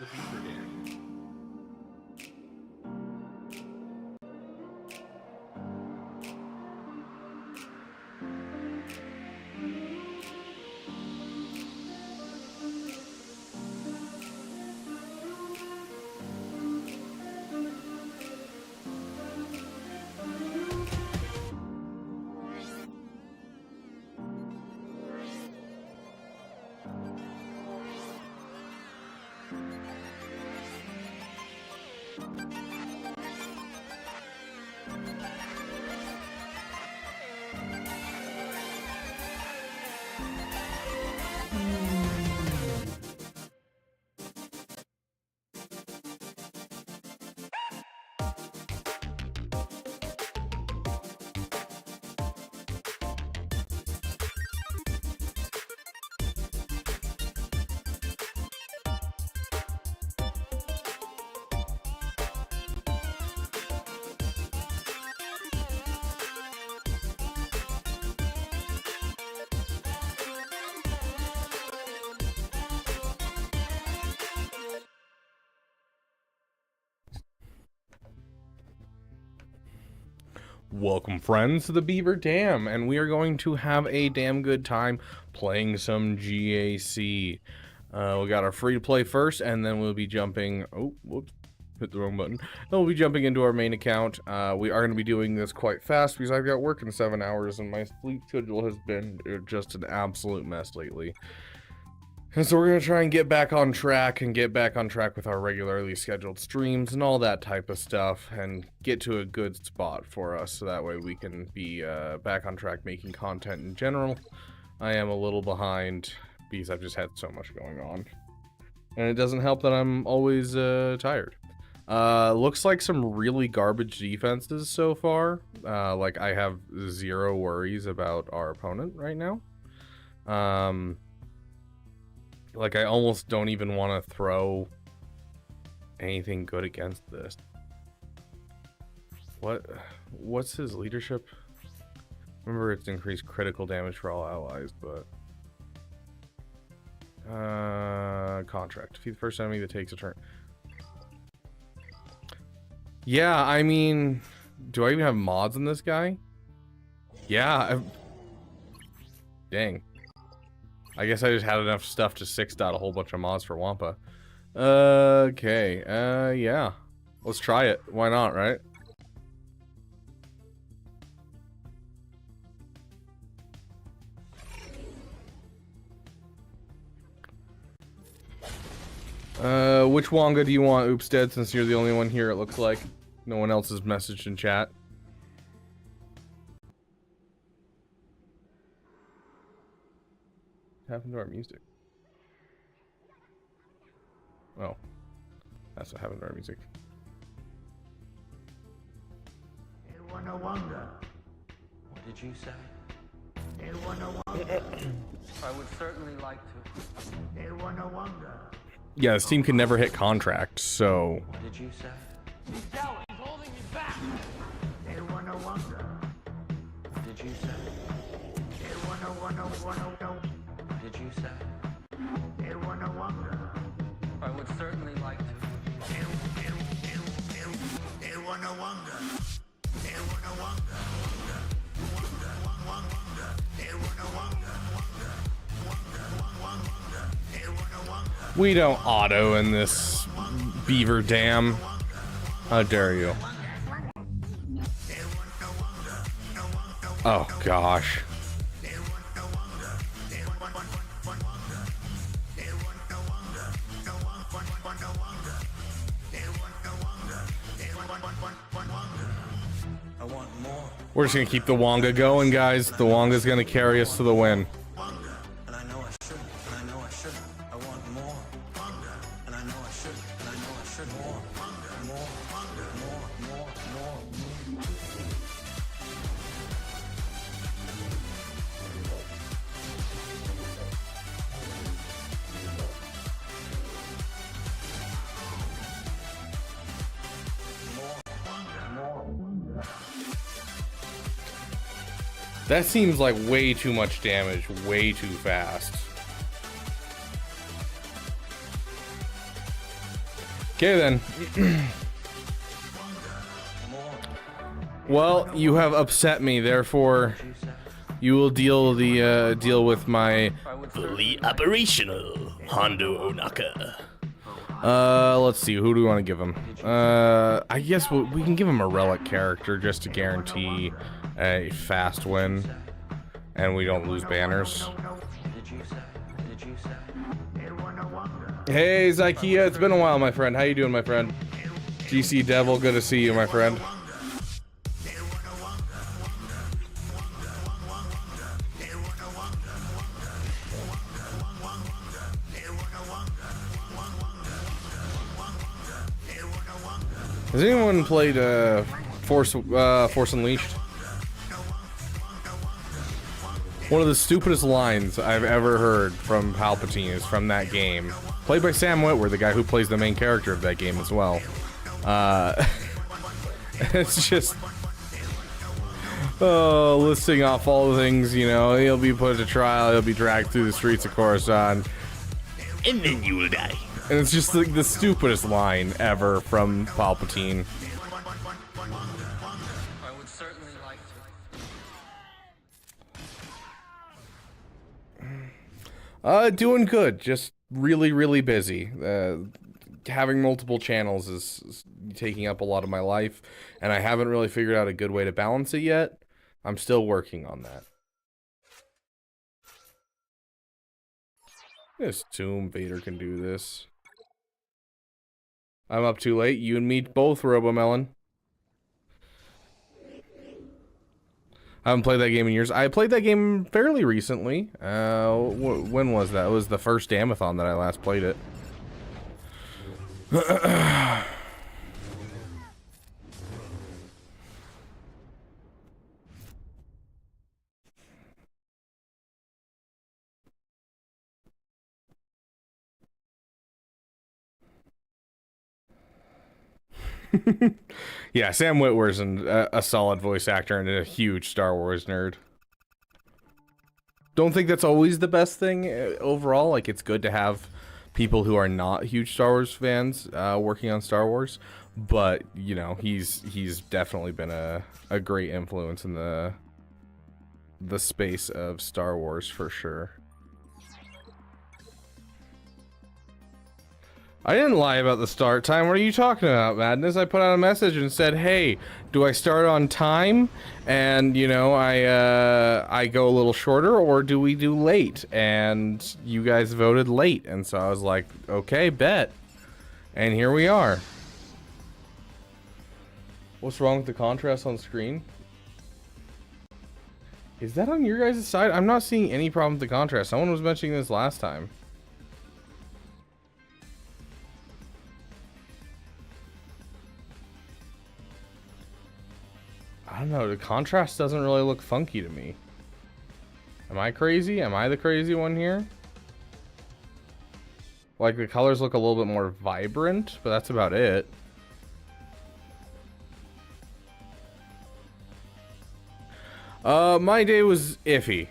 the Beaver Dam. Welcome, friends, to the Beaver Dam, and we are going to have a damn good time playing some GAC. We got our free-to-play first, and then we'll be jumping... Oh, whoops. Hit the wrong button. Then we'll be jumping into our main account. We are going to be doing this quite fast because I've got work in 7 hours, and my sleep schedule has been just an absolute mess lately. And so we're going to try and get back on track with our regularly scheduled streams and all that type of stuff and get to a good spot for us so that way we can be back on track making content in general. I am a little behind because I've just had so much going on. And it doesn't help that I'm always tired. Looks like some really garbage defenses so far. Like I have zero worries about our opponent right now. Like, I almost don't even want to throw anything good against this. What's his leadership? Remember, it's increased critical damage for all allies, but... contract. Defeat the first enemy that takes a turn. Yeah, I mean... Do I even have mods in this guy? Yeah, dang. I guess I just had enough stuff to 6-dot a whole bunch of mods for Wampa. Okay, yeah. Let's try it. Why not, right? Which Wonga do you want, Oopstead, since you're the only one here, it looks like? No one else has messaged in chat. What happened to our music? Oh. That's what happened to our music. What did you say? I would certainly like to. Yeah, this team can never hit contract, so... What did you say? He's down, he's holding me back! What did you say? Did you say? I would certainly like to. We don't auto in this Beaver Dam. How dare you? Oh gosh. We're just gonna keep the Wonga going, guys. The Wonga's gonna carry us to the win. And I know I should, and I know I should. I want more. And I know I should, and I know I should. More. That seems like way too much damage, way too fast. Okay then. Well, you have upset me, therefore you will deal with my fully operational Hondo Onaka. Let's see, who do we want to give him? I guess we can give him a relic character just to guarantee a fast win and we don't lose banners. Hey Zykia, it's been a while, my friend. How you doing, my friend? GC Devil, good to see you, my friend. Has anyone played Force Unleashed? One of the stupidest lines I've ever heard from Palpatine is from that game. Played by Sam Witwer, the guy who plays the main character of that game as well. It's just... Oh, listing off all the things, you know, he'll be put to trial, he'll be dragged through the streets of Coruscant, and then you will die. And it's just like the stupidest line ever from Palpatine. I would certainly like to. Doing good. Just really busy. Having multiple channels is taking up a lot of my life, and I haven't really figured out a good way to balance it yet. I'm still working on that. I assume Vader can do this. I'm up too late. You and me both, Robomelon. I haven't played that game in years. I played that game fairly recently. When was that? It was the first Damathon that I last played it. Yeah, Sam Witwer's a solid voice actor and a huge Star Wars nerd. Don't think that's always the best thing overall. Like, it's good to have people who are not huge Star Wars fans working on Star Wars, but you know, he's definitely been a great influence in the space of Star Wars for sure. I didn't lie about the start time. What are you talking about, Madness? I put out a message and said, hey, do I start on time? And, you know, I go a little shorter, or do we do late? And you guys voted late. And so I was like, okay, bet. And here we are. What's wrong with the contrast on screen? Is that on your guys' side? I'm not seeing any problem with the contrast. Someone was mentioning this last time. I don't know, the contrast doesn't really look funky to me. Am I crazy? Am I the crazy one here? Like, the colors look a little bit more vibrant, but that's about it. My day was iffy.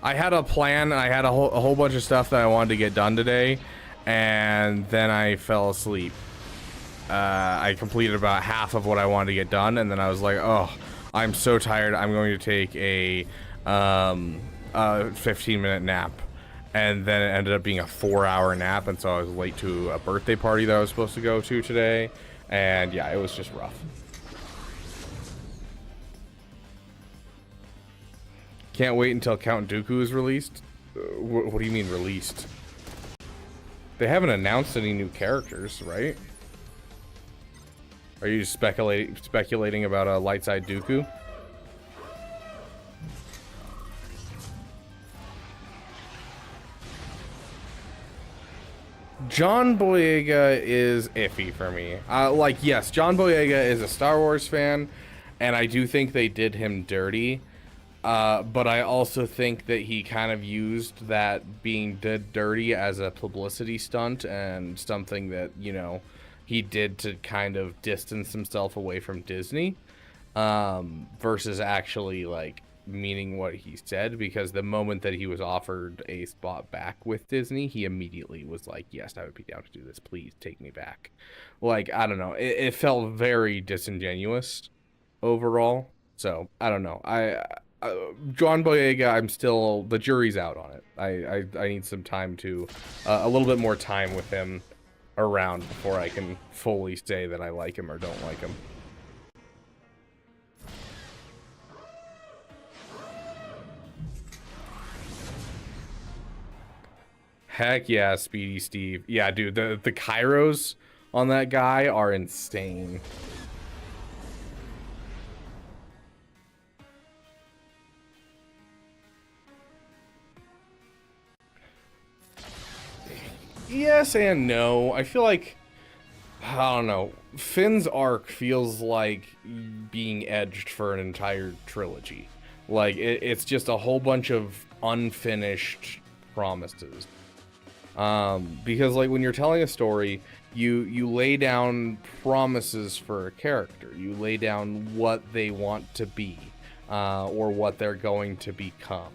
I had a plan, I had a whole bunch of stuff that I wanted to get done today, and then I fell asleep. I completed about half of what I wanted to get done, and then I was like, oh, I'm so tired, I'm going to take a 15-minute nap. And then it ended up being a 4-hour nap, and so I was late to a birthday party that I was supposed to go to today. And yeah, it was just rough. Can't wait until Count Dooku is released. What do you mean released? They haven't announced any new characters, right? Are you just speculating about a light side Dooku? John Boyega is iffy for me. Like, yes, John Boyega is a Star Wars fan, and I do think they did him dirty. But I also think that he kind of used that being did dirty as a publicity stunt and something that, you know, he did to kind of distance himself away from Disney, versus actually, like, meaning what he said, because the moment that he was offered a spot back with Disney, he immediately was like, yes, I would be down to do this. Please take me back. Like, I don't know. It felt very disingenuous overall. So, I don't know. John Boyega, I'm still, the jury's out on it. I need some time to, a little bit more time with him around before I can fully say that I like him or don't like him. Heck yeah, Speedy Steve. Yeah, dude, the Kairos on that guy are insane. Yes and no. I feel like, I don't know, Finn's arc feels like being edged for an entire trilogy. Like, it's just a whole bunch of unfinished promises. Because like when you're telling a story, you lay down promises for a character. You lay down what they want to be, or what they're going to become.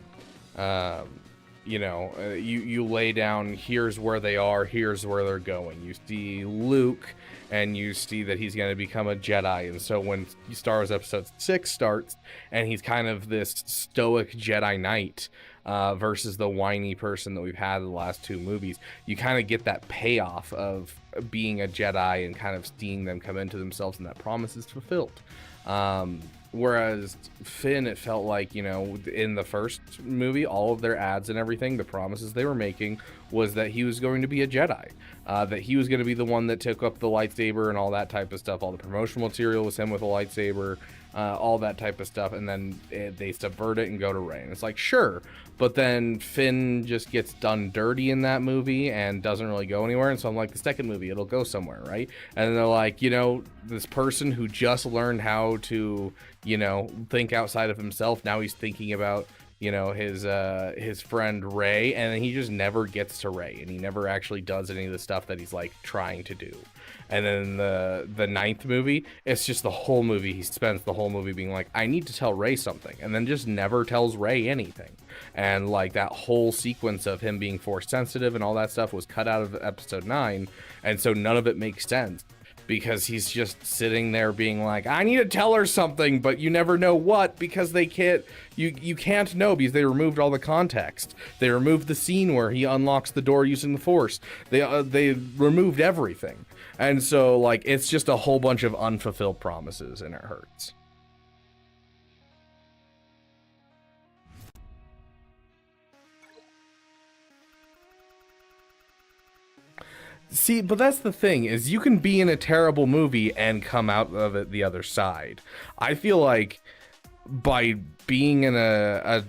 You know, you lay down, here's where they are, here's where they're going. You see Luke, and you see that he's going to become a Jedi. And so when Star Wars Episode 6 starts, and he's kind of this stoic Jedi Knight, versus the whiny person that we've had in the last two movies, you kind of get that payoff of being a Jedi and kind of seeing them come into themselves, and that promise is fulfilled. Whereas Finn, it felt like, you know, in the first movie, all of their ads and everything, the promises they were making was that he was going to be a Jedi, that he was going to be the one that took up the lightsaber and all that type of stuff. All the promotional material was him with a lightsaber, all that type of stuff, and then they subvert it and go to Rey. And it's like, sure, but then Finn just gets done dirty in that movie and doesn't really go anywhere. And so I'm like, the second movie, it'll go somewhere, right? And then they're like, you know, this person who just learned how to, you know, think outside of himself, now he's thinking about, you know, his friend Rey, and he just never gets to Rey, and he never actually does any of the stuff that he's like trying to do. And then the ninth movie, it's just the whole movie, he spends the whole movie being like, I need to tell Rey something, and then just never tells Rey anything. And like that whole sequence of him being force sensitive and all that stuff was cut out of episode 9, and so none of it makes sense, because he's just sitting there being like, I need to tell her something, but you never know what, because they can't, you can't know, because they removed all the context. They removed the scene where he unlocks the door using the Force. They removed everything. And so like, it's just a whole bunch of unfulfilled promises, and it hurts. See, but that's the thing, is you can be in a terrible movie and come out of it the other side. I feel like by being in a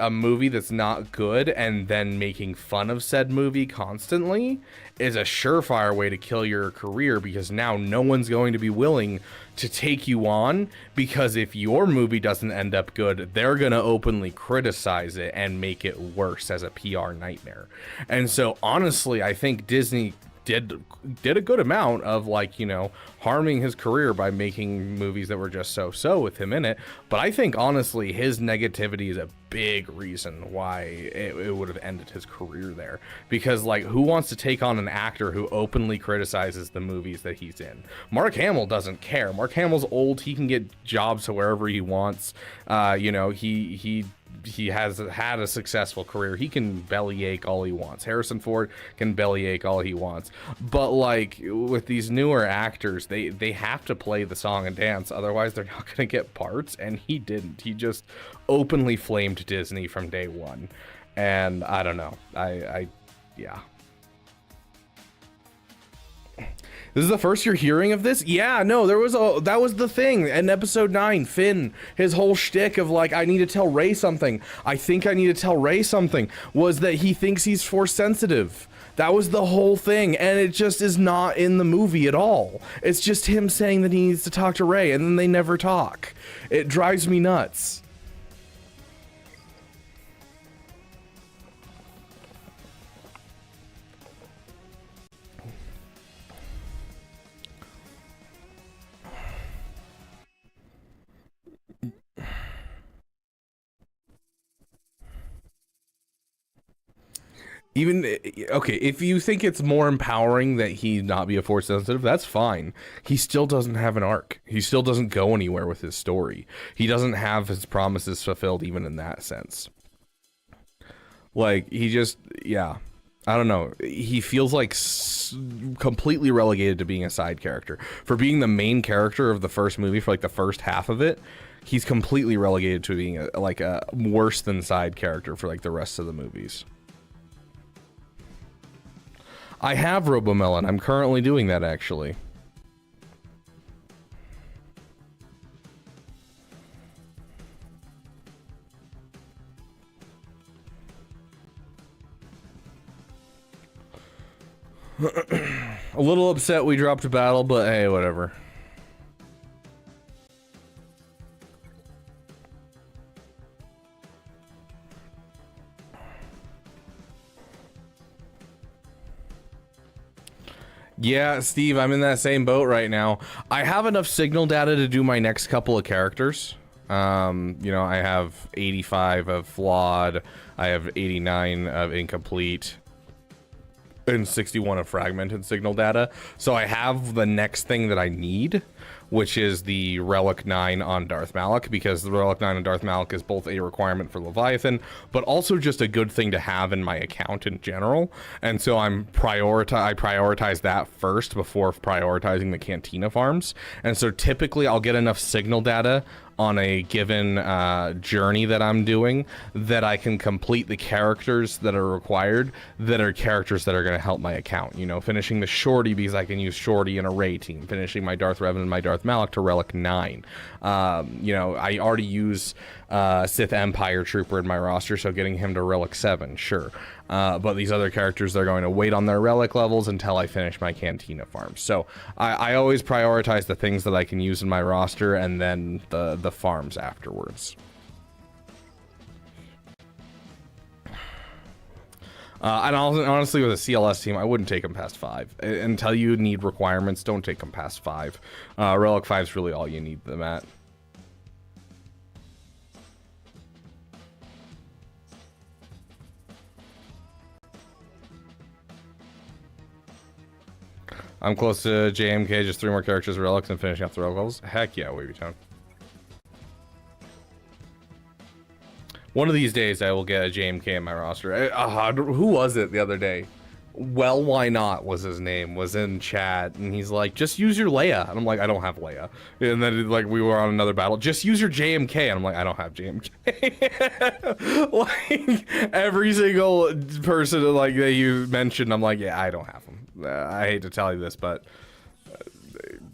movie that's not good and then making fun of said movie constantly is a surefire way to kill your career, because now no one's going to be willing to take you on, because if your movie doesn't end up good, they're going to openly criticize it and make it worse as a PR nightmare. And so honestly, I think Disney did a good amount of, like, you know, harming his career by making movies that were just so with him in it. But I think honestly his negativity is a big reason why it would have ended his career there, because like, who wants to take on an actor who openly criticizes the movies that he's in? Mark Hamill doesn't care. Mark Hamill's old, he can get jobs to wherever he wants. You know, he has had a successful career. He can bellyache all he wants. Harrison Ford can bellyache all he wants. But like with these newer actors, they have to play the song and dance, otherwise they're not going to get parts. And he didn't. He just openly flamed Disney from day one. And I don't know. Yeah. This is the first you're hearing of this? Yeah, no, that was the thing. In episode 9, Finn, his whole shtick of like, I need to tell Rey something. I think I need to tell Rey something, was that he thinks he's force sensitive. That was the whole thing, and it just is not in the movie at all. It's just him saying that he needs to talk to Rey, and then they never talk. It drives me nuts. Even, okay, if you think it's more empowering that he not be a force sensitive, that's fine. He still doesn't have an arc. He still doesn't go anywhere with his story. He doesn't have his promises fulfilled even in that sense. Like, he just, yeah. I don't know. He feels like completely relegated to being a side character. For being the main character of the first movie, for like the first half of it, he's completely relegated to being like a worse than side character for like the rest of the movies. I have Robomelon. I'm currently doing that, actually. A little upset we dropped a battle, but hey, whatever. Yeah, Steve, I'm in that same boat right now. I have enough signal data to do my next couple of characters. You know, I have 85 of flawed, I have 89 of incomplete, and 61 of fragmented signal data. So I have the next thing that I need, which is the Relic 9 on Darth Malak, because the Relic 9 on Darth Malak is both a requirement for Leviathan, but also just a good thing to have in my account in general. And so I prioritize that first before prioritizing the Cantina farms. And so typically I'll get enough signal data on a given journey that I'm doing that I can complete the characters that are required, that are characters that are going to help my account. You know, finishing the Shorty because I can use Shorty in a Ray team, finishing my Darth Revan and my Darth Malak to Relic 9. You know, I already use Sith Empire Trooper in my roster, so getting him to Relic 7, sure. But these other characters, they're going to wait on their relic levels until I finish my Cantina farms. So I always prioritize the things that I can use in my roster and then the farms afterwards. And honestly, with a CLS team, I wouldn't take them past 5. Until you need requirements, don't take them past 5. Relic 5 is really all you need them at. I'm close to JMK, just 3 more characters, relics, and finishing off the relic levels. Heck yeah, Wavy Town. One of these days, I will get a JMK in my roster. Who was it the other day? Well, why not was his name, was in chat, and he's like, just use your Leia. And I'm like, I don't have Leia. And then like we were on another battle, just use your JMK. And I'm like, I don't have JMK. Like every single person like that you mentioned, I'm like, yeah, I don't have them. I hate to tell you this, but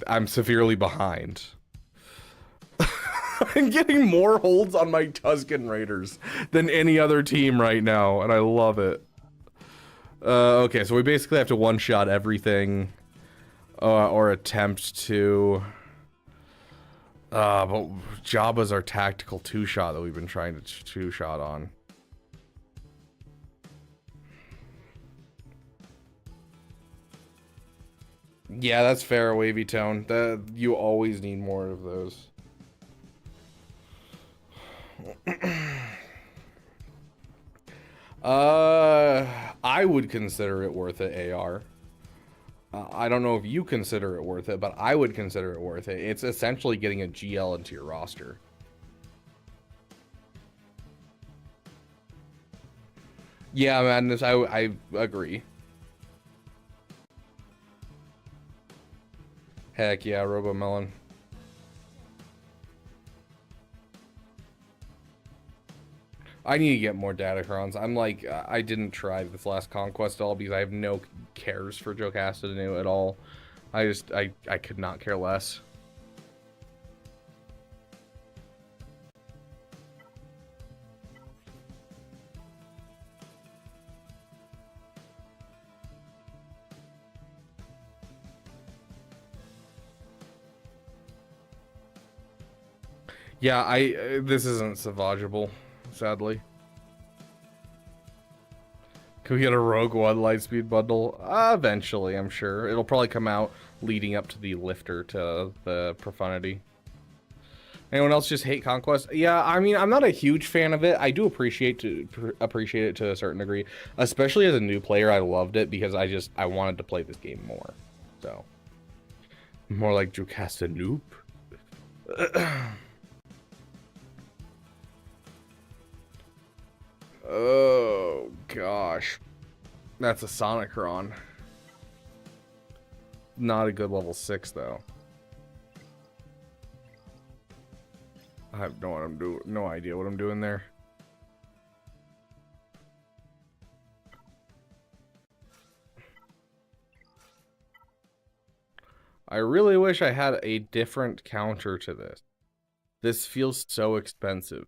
I'm severely behind. I'm getting more holds on my Tusken Raiders than any other team right now, and I love it. Okay, so we basically have to one-shot everything, or attempt to. But Jabba's our tactical two-shot that we've been trying to two-shot on. Yeah, that's fair, Wavy Tone. You always need more of those. I would consider it worth it, AR. I don't know if you consider it worth it, but I would consider it worth it. It's essentially getting a GL into your roster. Yeah, Madness, I agree. Heck yeah, Robomelon. I need to get more Datacrons. I'm like, I didn't try this last Conquest at all because I have no cares for Jocasta at all. I could not care less. Yeah, this isn't savageable, sadly. Can we get a Rogue One Lightspeed bundle? Eventually, I'm sure. It'll probably come out leading up to the lifter to the Profundity. Anyone else just hate Conquest? Yeah, I mean, I'm not a huge fan of it. I do appreciate it to a certain degree, especially as a new player. I loved it because I wanted to play this game more. So, more like Drewcasta Noop. Oh gosh, that's a Sonicron. Not a good level 6 though. I have no idea what I'm doing there. I really wish I had a different counter to this. This feels so expensive.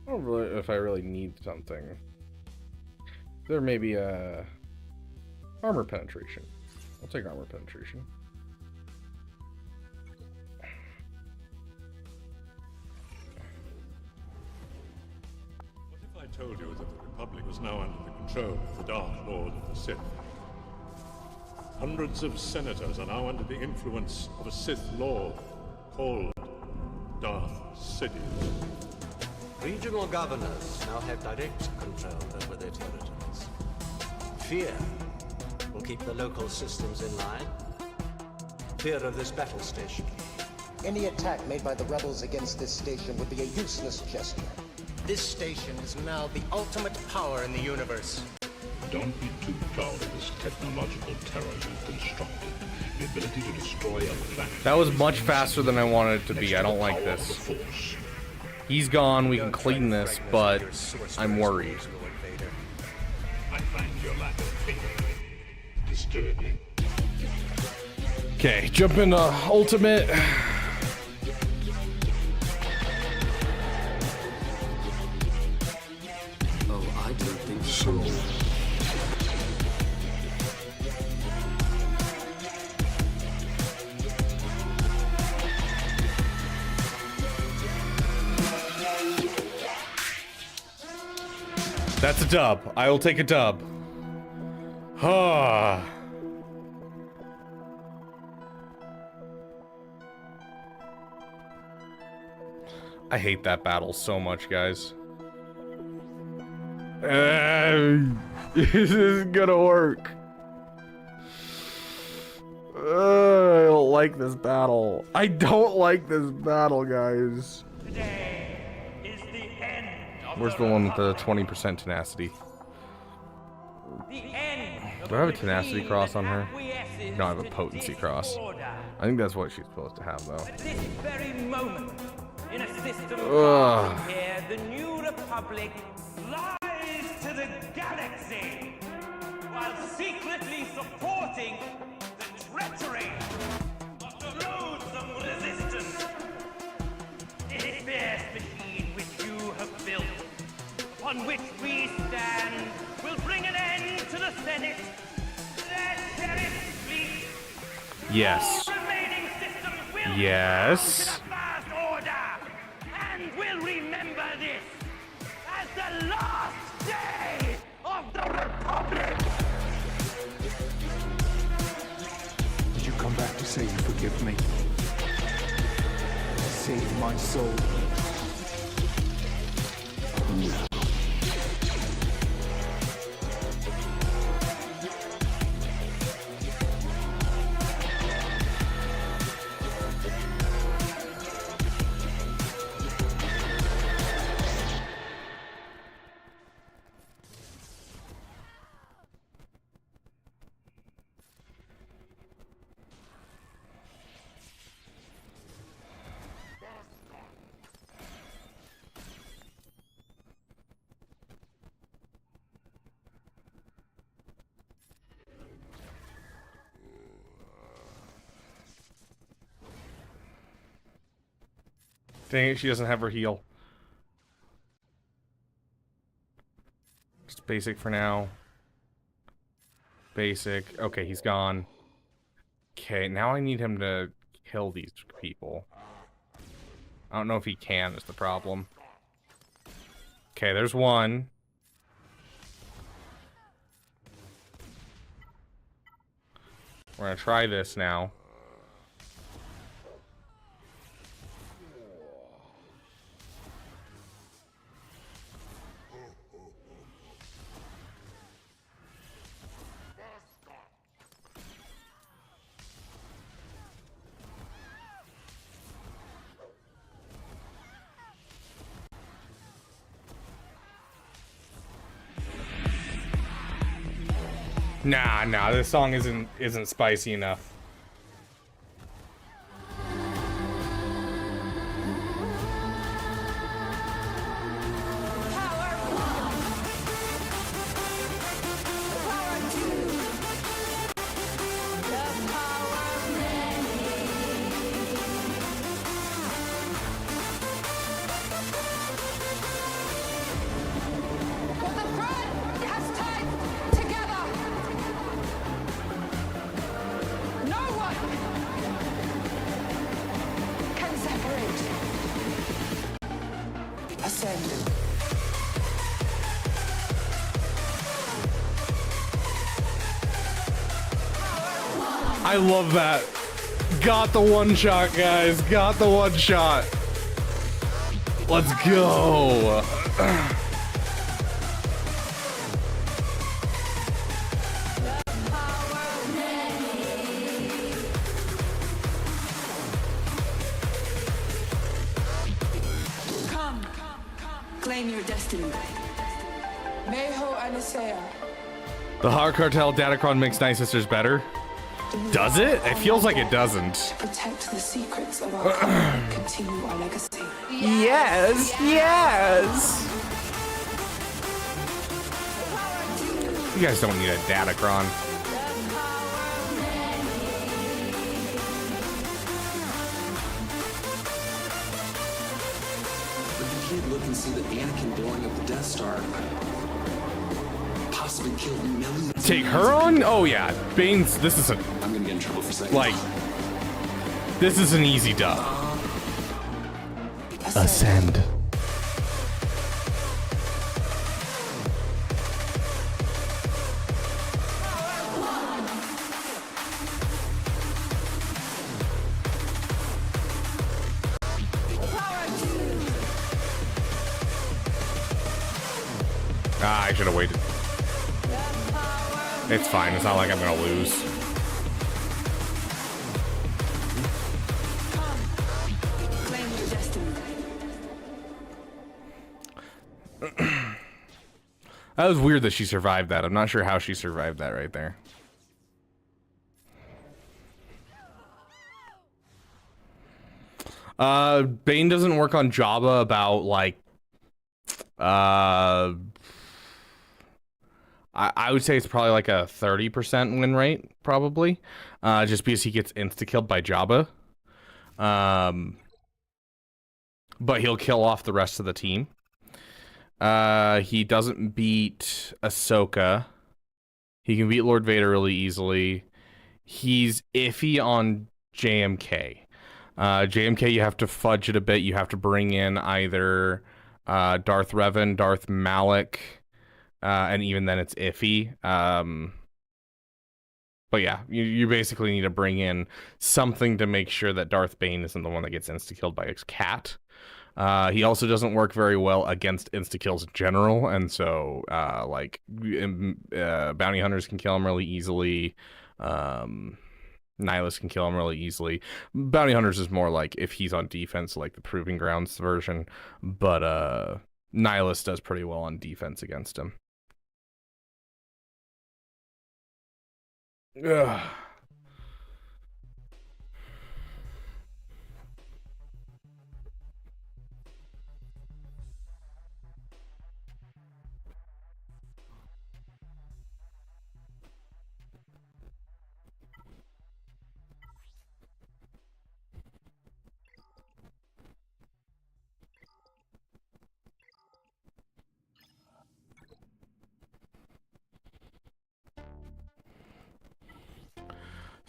I don't really, if I really need something. There may be a armor penetration. I'll take armor penetration. What if I told you that the Republic was now under the control of the Dark Lord of the Sith? Hundreds of senators are now under the influence of a Sith Lord called Darth Sidious. Regional governors now have direct control over their territories. Fear will keep the local systems in line. Fear of this battle station. Any attack made by the rebels against this station would be a useless gesture. This station is now the ultimate power in the universe. Don't be too proud of this technological terror you've constructed. The ability to destroy a planet. That was much faster than I wanted it to be. I don't like this. He's gone, we can clean this, but I'm worried. I find your lack of faith disturbing. Okay, jump into ultimate. Oh, I don't think so. That's a dub. I will take a dub. Ah. I hate that battle so much, guys. This isn't gonna work. I don't like this battle. I don't like this battle, guys. Today is the end of Where's the one with the 20% tenacity? the end of Do I have a the tenacity regime cross on that her? acquiesces No, I have a to potency this cross. order. I think that's what she's supposed to have, though. At this very moment, in a system Ugh. far here, the new republic lies to the galaxy, while secretly supporting the treachery of the loathsome resistance. This fierce machine which you have built, upon which we stand, will bring an end to the Senate, their cherished fleet. Yes. All remaining systems will Yes. bow to the First Order, and will remember this as the last day of the Republic. Did you come back to say you forgive me? Save my soul. Dang it, she doesn't have her heal. Just basic for now. Basic. Okay, he's gone. Okay, now I need him to kill these people. I don't know if he can, is the problem. Okay, there's one. We're gonna try this now. Nah, this song isn't spicy enough. I love that. Got the one shot, guys. Got the one shot. Let's go. Come, claim your destiny. Mayho Anisea. The Hard Cartel Datacron makes Night Sisters better. Does it? It feels like it doesn't. To protect the secrets of our clan, continue our legacy. Yes, yes. You guys don't need a Datacron. But you can't look and see that Anakin blowing up the Death Star possibly killed millions. Take her on? Oh yeah, Bane's. This is a. I'm gonna get in trouble for saying. Like, this is an easy dub. Ascend. Ah, I should have waited. It's fine. It's not like I'm gonna lose. That was weird that she survived that. I'm not sure how she survived that right there. Bane doesn't work on Jabba about like I would say it's probably like a 30% win rate, probably. Just because he gets insta-killed by Jabba. But he'll kill off the rest of the team. He doesn't beat Ahsoka. He can beat Lord Vader really easily. He's iffy on JMK. JMK, you have to fudge it a bit. You have to bring in either Darth Revan, Darth Malak, and even then it's iffy. But yeah, you basically need to bring in something to make sure that Darth Bane isn't the one that gets insta-killed by his cat. He also doesn't work very well against insta-kills in general, and so bounty hunters can kill him really easily. Nihilus can kill him really easily. Bounty hunters is more like if he's on defense, like the Proving Grounds version, but Nihilus does pretty well on defense against him. Ugh.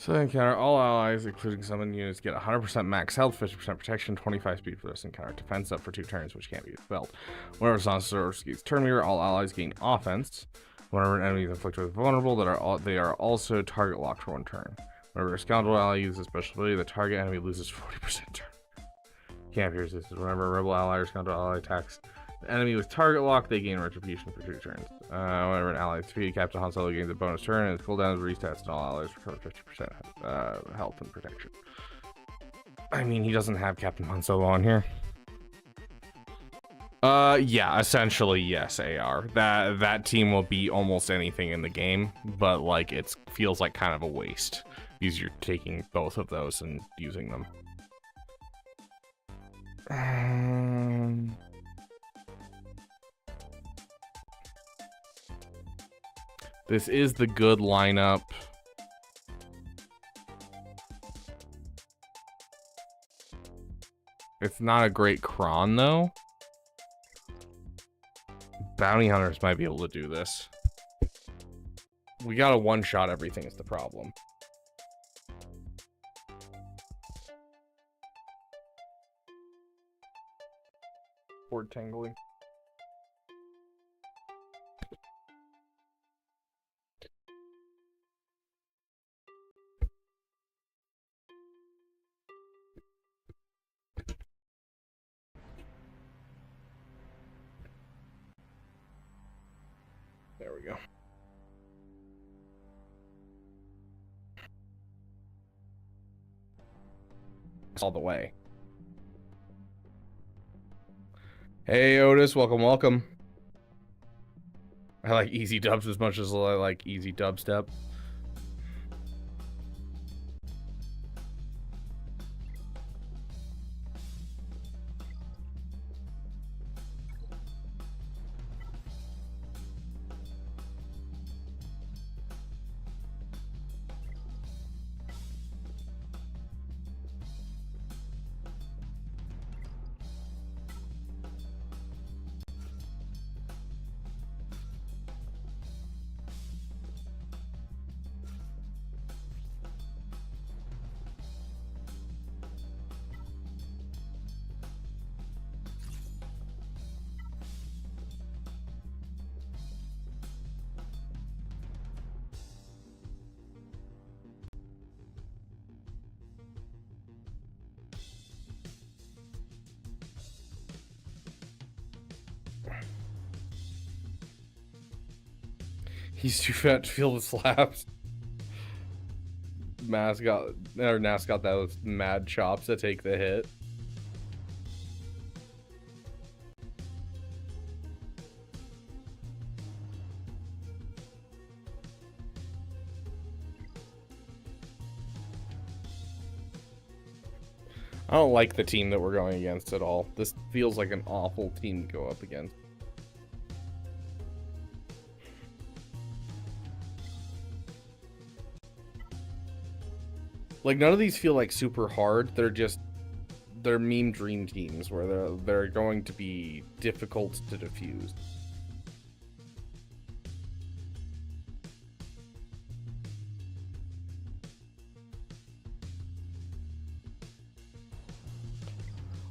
So encounter all allies, including summon units, get 100% max health, 50% protection, 25 speed for this encounter. Defense up for 2 turns, which can't be expelled. Whenever Sansa's turn meter, all allies gain offense. Whenever an enemy is inflicted with vulnerable, they are also target locked for 1 turn. Whenever a scoundrel ally uses a special ability, the target enemy loses 40% turn. Can't be resisted. Whenever a rebel ally or scoundrel ally attacks the enemy with target lock, they gain retribution for 2 turns. Whenever an ally is defeated, Captain Han Solo gains a bonus turn, and its cooldown resets, and all allies recover 50% health and protection. I mean, he doesn't have Captain Han Solo on here. Yeah, essentially, yes, AR. That team will beat almost anything in the game, but, like, it feels like kind of a waste, because you're taking both of those and using them. This is the good lineup. It's not a great cron, though. Bounty hunters might be able to do this. We gotta one-shot everything is the problem. Word tangling. There we go. All the way. Hey Otis, welcome. I like easy dubs as much as I like easy dubstep. He's too fat to feel the slaps. Mascot or Nascot that was mad chops to take the hit. I don't like the team that we're going against at all. This feels like an awful team to go up against. Like, none of these feel like super hard. They're meme dream teams where they're going to be difficult to defuse.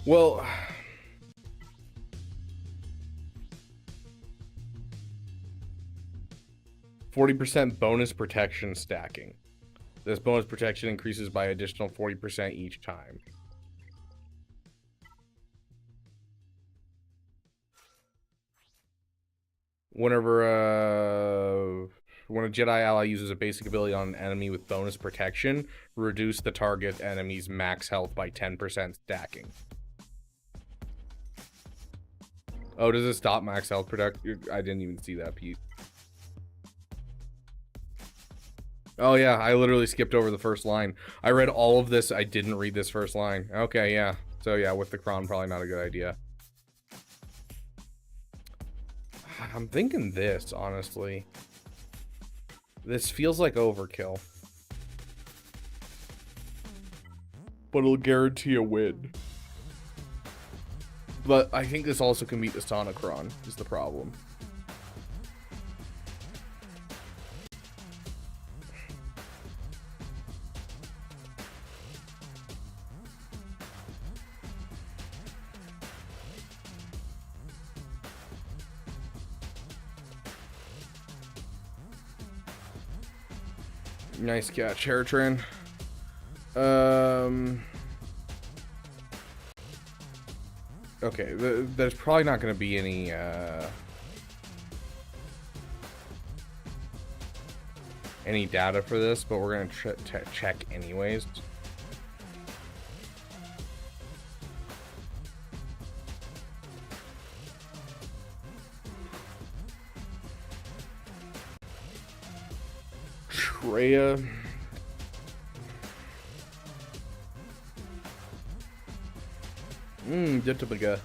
Well, 40% bonus protection stacking. This bonus protection increases by additional 40% each time. Whenever when a Jedi ally uses a basic ability on an enemy with bonus protection, reduce the target enemy's max health by 10% stacking. Oh, does it stop max health protection? I didn't even see that, Pete. Oh yeah, I literally skipped over the first line. I read all of this, I didn't read this first line. Okay, yeah. So yeah, with the Kron, probably not a good idea. I'm thinking this, honestly. This feels like overkill. But it'll guarantee a win. But I think this also can beat the Sonicron, is the problem. Nice catch, Hairtran. Okay, there's probably not going to be any data for this, but we're going to check anyways. Treya. Jitabaga.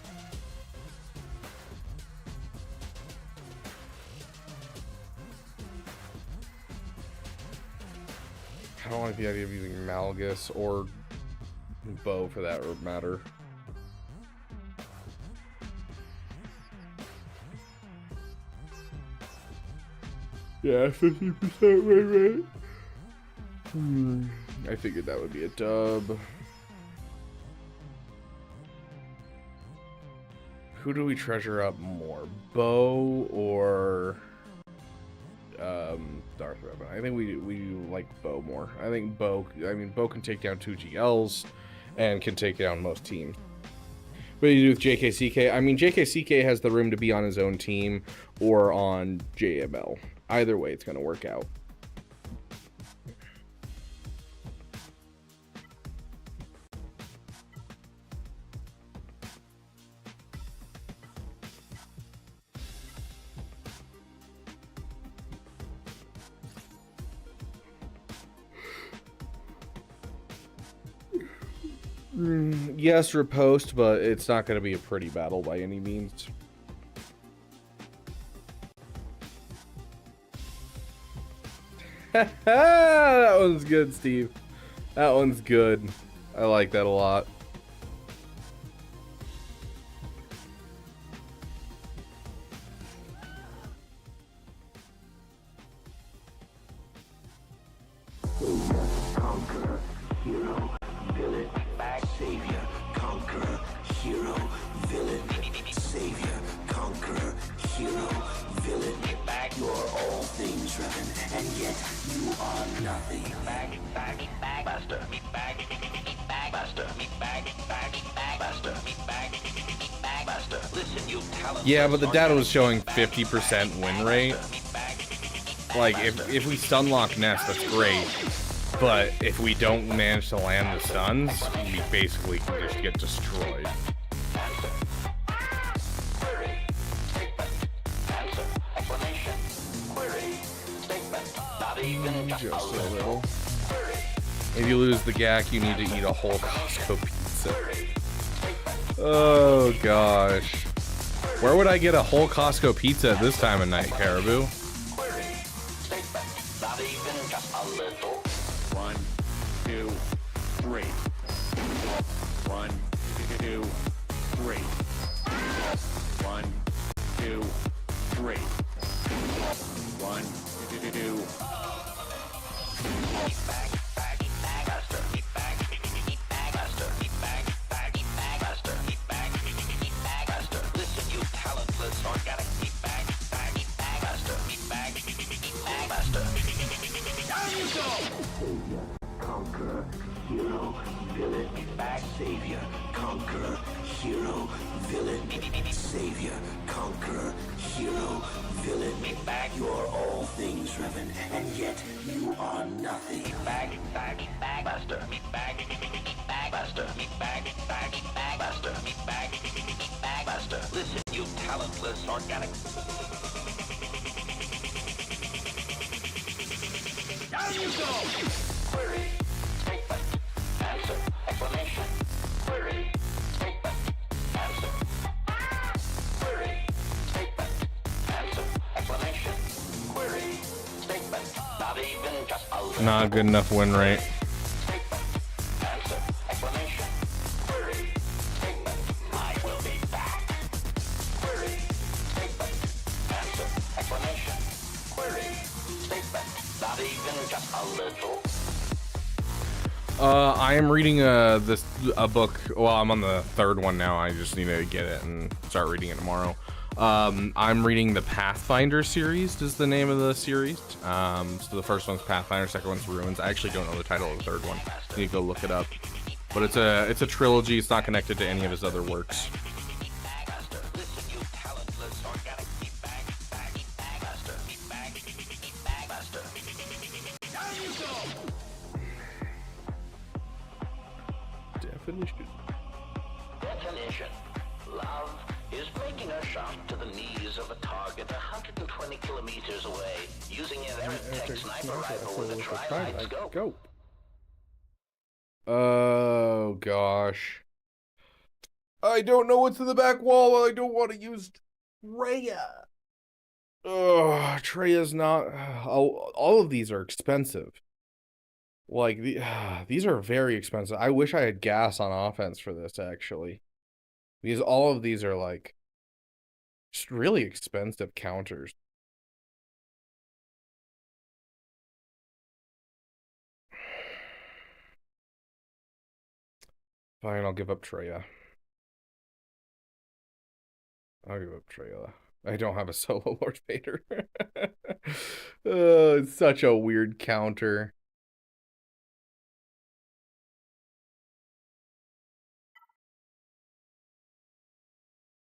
I don't like the idea of using Malgus or Bow for that matter. Yeah, 50% win rate. I figured that would be a dub. Who do we treasure up more, Bow or Darth Revan? I think we like Bow more. I think Bow. I mean, Bow can take down 2 GLs and can take down most teams. What do you do with JKCK? I mean, JKCK has the room to be on his own team or on JML. Either way, it's going to work out. Yes, riposte, but it's not going to be a pretty battle by any means. That one's good, Steve. That one's good. I like that a lot. Conqueror, hero, villain, savior, conqueror, hero, villain, savior, conqueror, hero, villain. You're all things, Revan, and yet you are nothing. Master, master, master. Listen, you talent. Yeah, but the data was showing 50% win rate. Like, if we stunlock Nest, that's great. But if we don't manage to land the stuns, we basically can just get destroyed. Just a little. If you lose the GAC, you need to eat a whole Costco pizza. Oh gosh. Where would I get a whole Costco pizza at this time of night, Caribou? Not even just a little. 1, 2, 3. 1, 2, 3. 1, 2, 3. 1, 2. Listen, you talentless organic meatbag, Savior, conqueror, hero, villain, savior, conqueror, hero, villain, savior, conqueror, hero, villain. You're all things, Revan, and yet you are nothing. Master, master. Listen, you talentless organic. Down you go! Query, statement, answer, explanation. Query, statement, answer. Query, statement, answer, explanation. Query, statement, not even just a little. Not good enough win rate. Statement, answer, explanation. Query, statement, I will be back. Query, statement, answer, explanation. Query, statement, not even just a little. I am reading a book. Well, I'm on the 3rd one now. I just need to get it and start reading it tomorrow. I'm reading the Pathfinder series is the name of the series. So the first one's Pathfinder, second one's Ruins. I actually don't know the title of the third one. You need to go look it up. But it's a trilogy. It's not connected to any of his other works. Definition. Love is making a shot to the knees of a target 120 kilometers away using an Eritech sniper rifle with a tri-light scope. Go. Oh gosh. I don't know what's in the back wall. I don't want to use Treya. Oh, Treya's not. All of these are expensive. Like these are very expensive. I wish I had gas on offense for this actually, because all of these are like just really expensive counters. Fine, I'll give up Treya. I'll give up Treya. I don't have a solo Lord Vader. Oh, it's such a weird counter.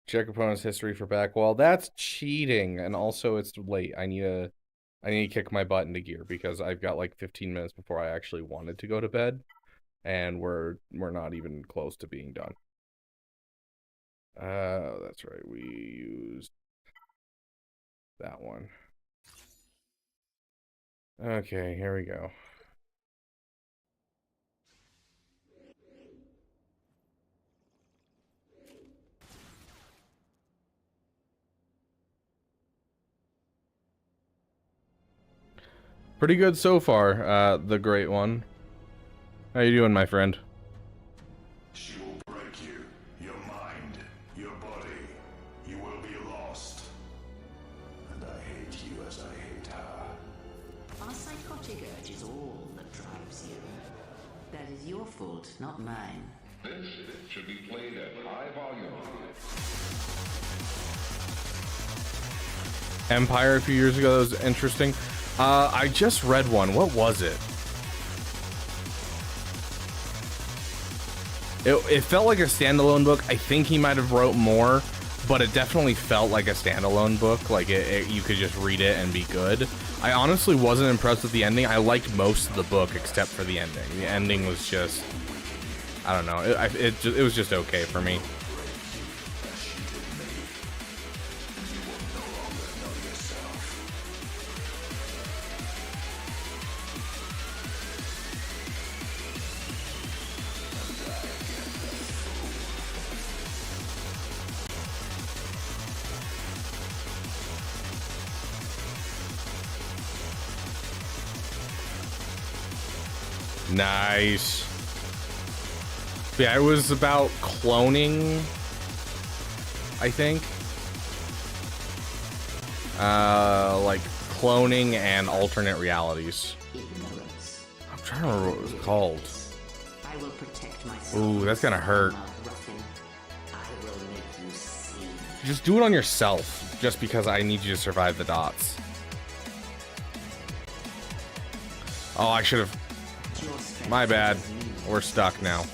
Check opponent's history for back wall. That's cheating, and also it's late. I need to kick my butt into gear because I've got like 15 minutes before I actually wanted to go to bed, and we're not even close to being done. That's right. We used that one. Okay, here we go. Pretty good so far, the great one. How you doing, my friend? She will break you, your mind, your body. You will be lost. And I hate you as I hate her. Our psychotic urge is all that drives you. That is your fault, not mine. This should be played at high volume. Empire a few years ago, that was interesting. I just read one. What was it? It felt like a standalone book. I think he might have wrote more, but it definitely felt like a standalone book. Like you could just read it and be good. I honestly wasn't impressed with the ending. I liked most of the book except for the ending. The ending was just, I don't know. It was just okay for me. Nice. Yeah, it was about cloning, I think. Like cloning and alternate realities. I'm trying to remember what it was called. I will protect myself. Ooh, that's gonna hurt. Just do it on yourself, just because I need you to survive the dots. Oh, I should have. My bad. We're stuck now.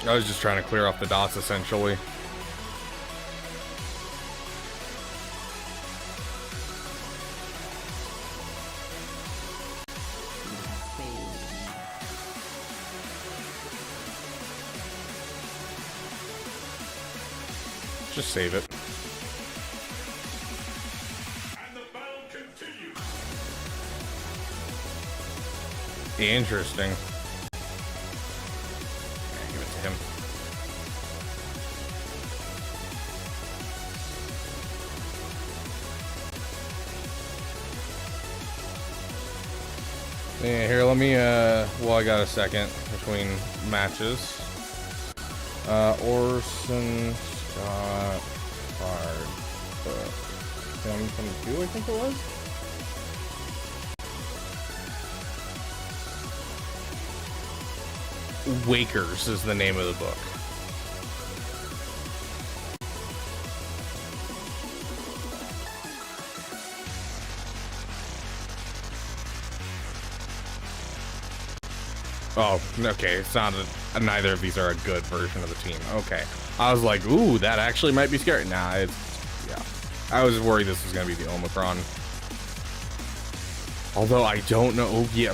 I was just trying to clear off the dots, essentially. Just save it. And the battle continues. Interesting. Give it to him. Yeah, here, let me, well, I got a second between matches. Orson Scott Card. 2022, I think it was? Wakers is the name of the book. Oh, okay. It's not neither of these are a good version of the team. Okay. I was like, ooh, that actually might be scary. Nah, it's, yeah. I was worried this was going to be the Omicron. Although I don't know. Oh, yeah.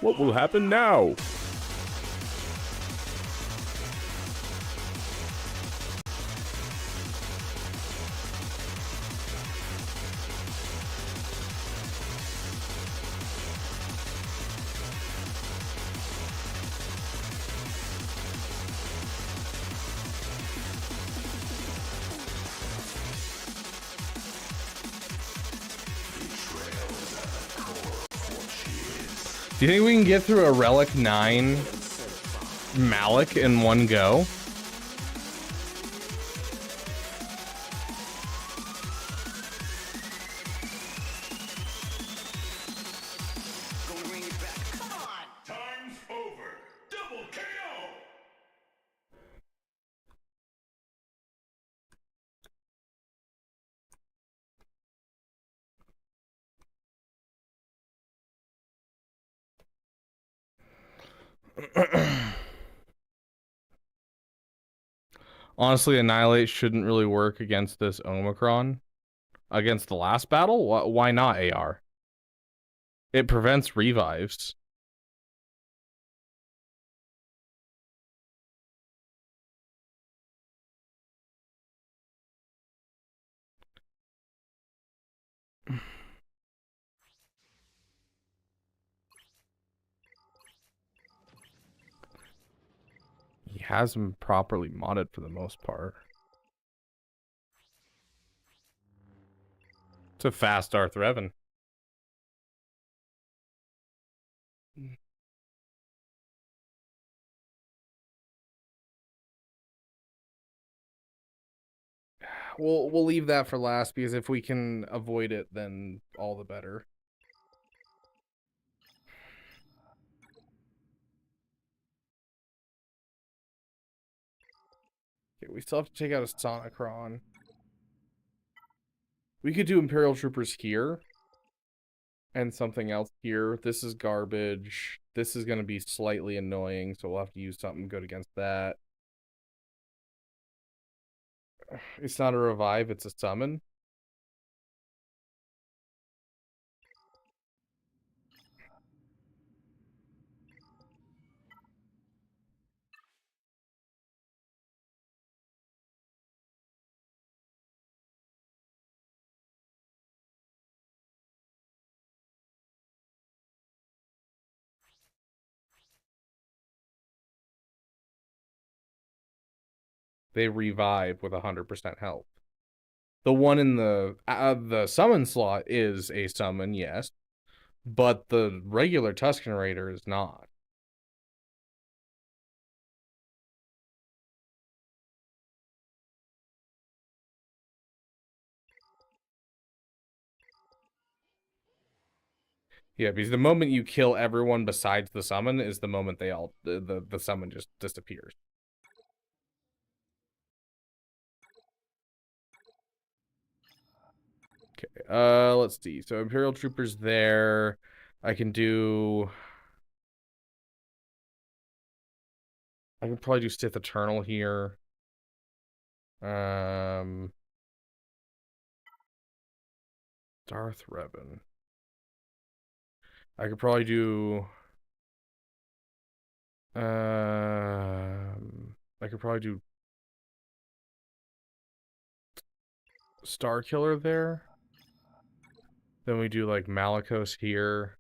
What will happen now? Do you think we can get through a Relic 9 Malik in one go? Time's over. Double KO. Honestly, Annihilate shouldn't really work against this Omicron. Against the last battle? Why not AR? It prevents revives. He has them properly modded for the most part. It's a fast Darth Revan. We'll leave that for last because if we can avoid it, then all the better. Okay, we still have to take out a Sonicron. We could do Imperial Troopers here. And something else here. This is garbage. This is going to be slightly annoying, so we'll have to use something good against that. It's not a revive, it's a summon. They revive with 100% health. The one in the summon slot is a summon, yes. But the regular Tusken Raider is not. Yeah, because the moment you kill everyone besides the summon is the moment they all the summon just disappears. Okay, let's see. So Imperial Troopers there. I can probably do Sith Eternal here. Darth Revan. I could probably do Star Killer there. Then we do like Malicos here.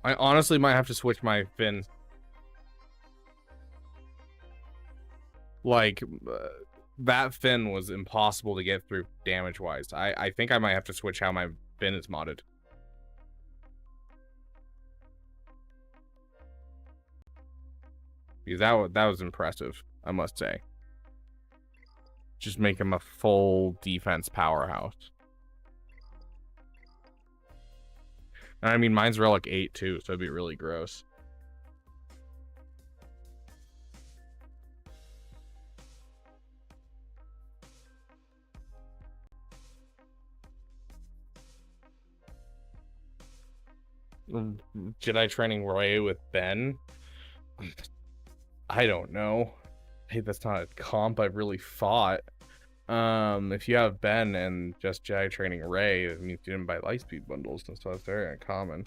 I honestly might have to switch my fin. Like, that fin was impossible to get through damage-wise. I think I might have to switch how my fin is modded. Because that was impressive, I must say. Just make him a full defense powerhouse. And I mean, mine's Relic 8 too, so it'd be really gross. Jedi training Ray with Ben? I don't know. Hey, that's not a comp I've really fought. If you have Ben and just Jedi training Ray, it means you didn't buy Lightspeed bundles, and so that's very uncommon.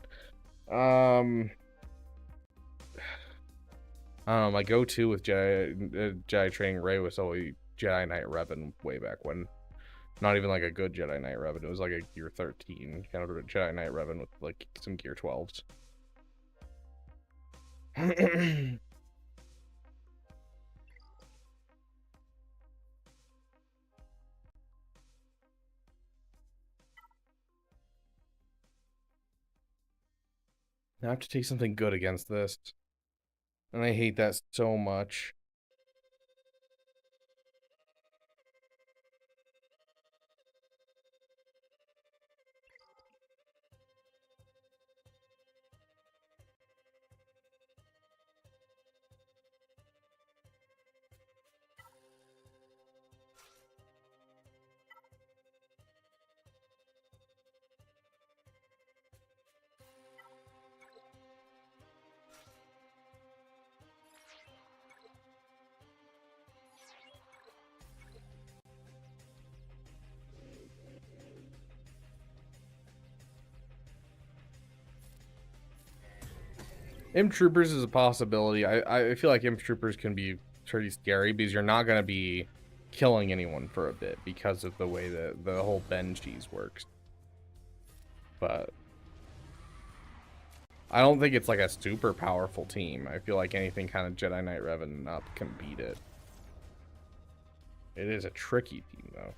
My go-to with Jedi training Ray was always Jedi Knight Revan way back when. Not even like a good Jedi Knight Revan. It was like a Gear 13 kind of a Jedi Knight Revan with like some Gear 12s. I have to take something good against this. And I hate that so much. Imp Troopers is a possibility. I feel like Imp Troopers can be pretty scary because you're not going to be killing anyone for a bit because of the way that the whole Ben cheese works. But I don't think it's like a super powerful team. I feel like anything kind of Jedi Knight Revan up can beat it. It is a tricky team though.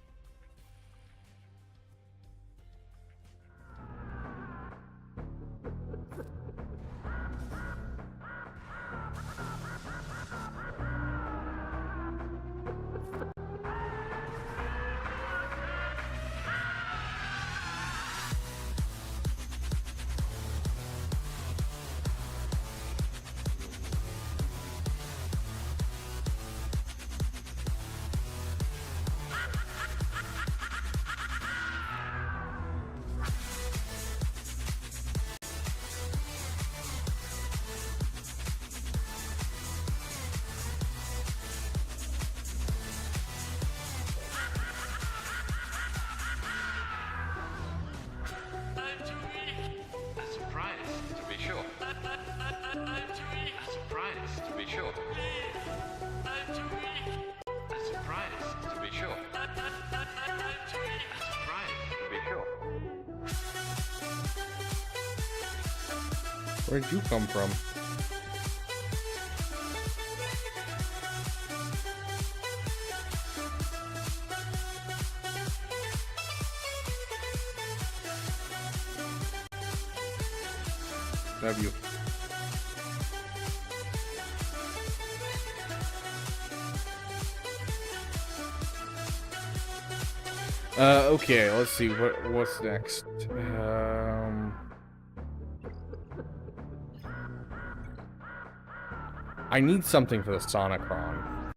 Where'd you come from? Love you. Okay, let's see what's next. I need something for the Sonicron.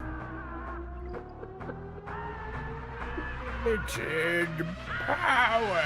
Limited power.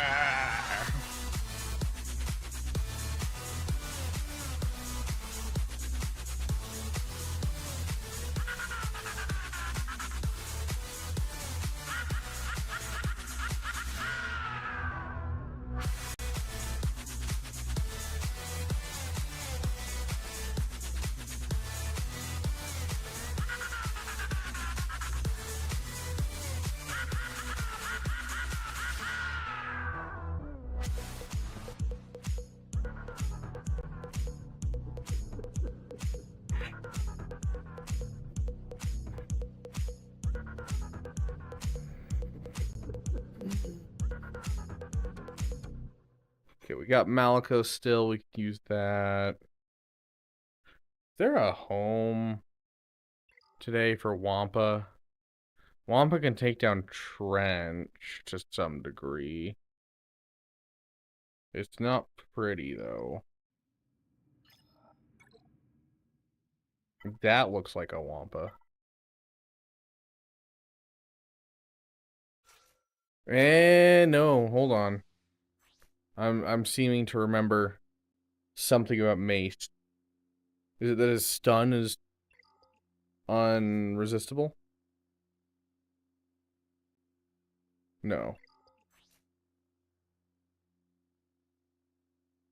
we got Malicos still. We can use that. Is there a home today for Wampa? Wampa can take down Trench to some degree. It's not pretty, though. That looks like a Wampa. No, hold on. I'm seeming to remember something about Mace. Is it that his stun is unresistible? No.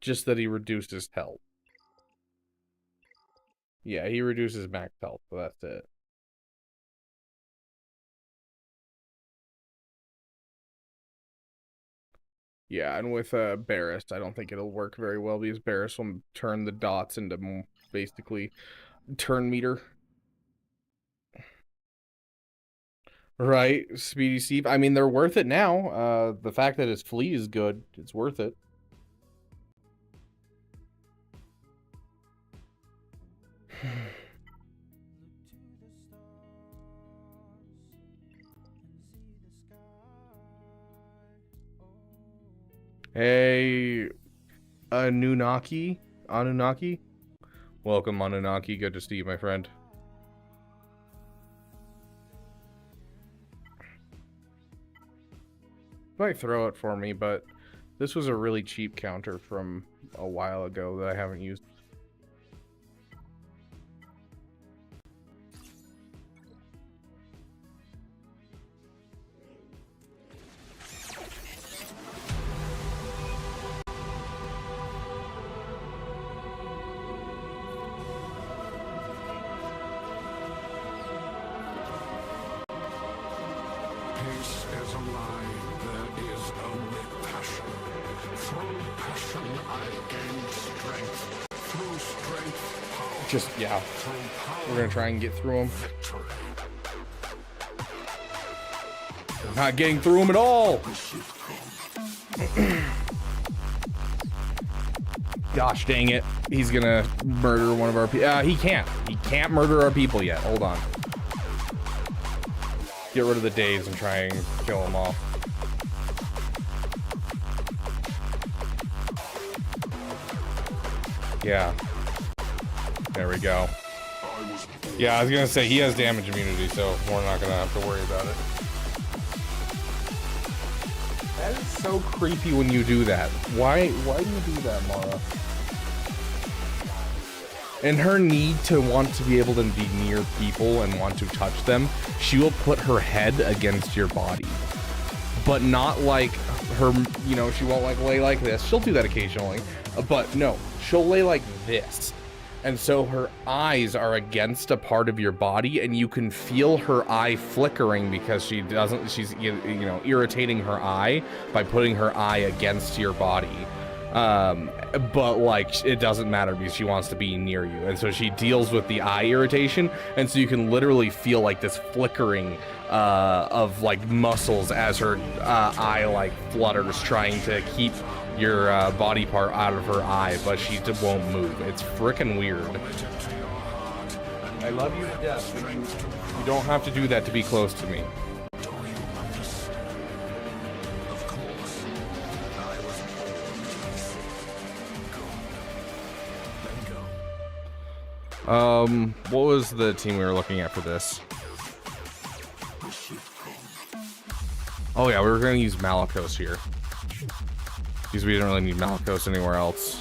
Just that he reduces health. Yeah, he reduces max health, but that's it. Yeah, and with Barris, I don't think it'll work very well because Barris will turn the dots into basically turn meter. Right, Speedy Steve. I mean, they're worth it now. The fact that his fleet is good, it's worth it. Hey, Anunnaki? Welcome, Anunnaki. Good to see you, my friend. Might throw it for me, but this was a really cheap counter from a while ago that I haven't used. Just, yeah, we're gonna try and get through them. Not getting through them at all. Gosh dang it. He's gonna murder one of our people. He can't murder our people yet. Hold on. Get rid of the days and try and kill them all. Yeah. There we go. Yeah, I was gonna say he has damage immunity, so we're not gonna have to worry about it. That is so creepy when you do that. Why do you do that, Mara? And her need to want to be able to be near people and want to touch them, she will put her head against your body. But not like her, you know, she won't like lay like this. She'll do that occasionally. But no, she'll lay like this. And so her eyes are against a part of your body, and you can feel her eye flickering because she's you know, irritating her eye by putting her eye against your body. But like, it doesn't matter because she wants to be near you, and so she deals with the eye irritation, and so you can literally feel like this flickering of like muscles as her eye like flutters, trying to keep your body part out of her eye, but she won't move. It's freaking weird. I love you to death, but you don't have to do that to be close to me. What was the team we were looking at for this? Oh yeah, we were gonna use Malicos here, because we didn't really need Malicos anywhere else.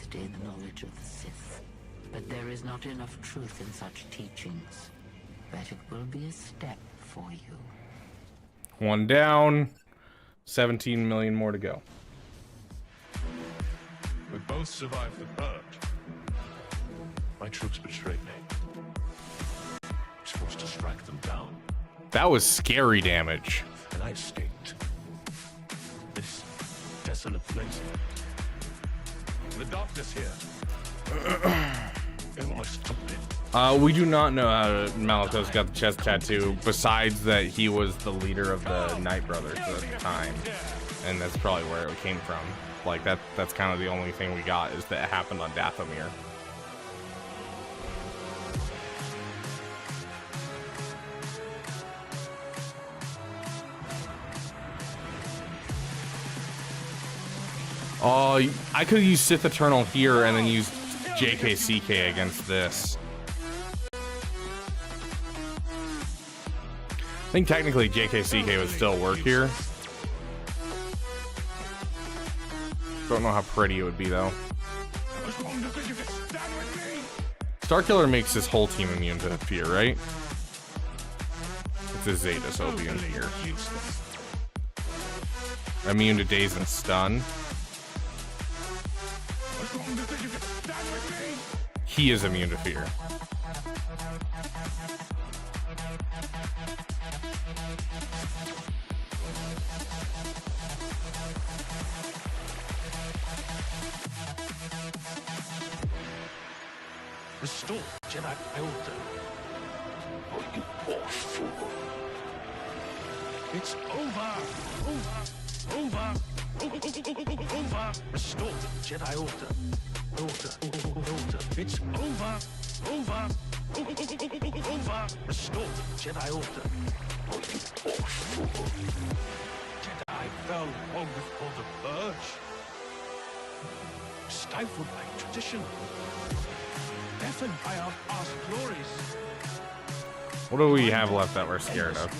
birthday the knowledge of the Sith. But there is not enough truth in such teachings. But it will be a step for you. One down. 17 million more to go. We both survived the purge. My troops betrayed me. I was forced to strike them down. That was scary damage. And I escaped. This desolate place. The darkness here. It almost took me. We do not know how Malakos got the chest tattoo, besides that he was the leader of the Night Brothers at the time. And that's probably where it came from. Like, that's kind of the only thing we got, is that it happened on Dathomir. Oh, I could have used Sith Eternal here and then used JKCK against this. I think technically JKCK would still work here. Don't know how pretty it would be though. Starkiller makes his whole team immune to fear, right? It's a Zeta Sobian here. Immune to daze and stun. He is immune to fear. Restore Jedi Order. Oh, you poor fool. It's over. Over. Restore Jedi Order. Order. It's over. Restore Jedi Order. Oh, you poor fool. Jedi fell long before the purge. Stifled by tradition. Deafened by our past glories. What do we have left that we're scared of?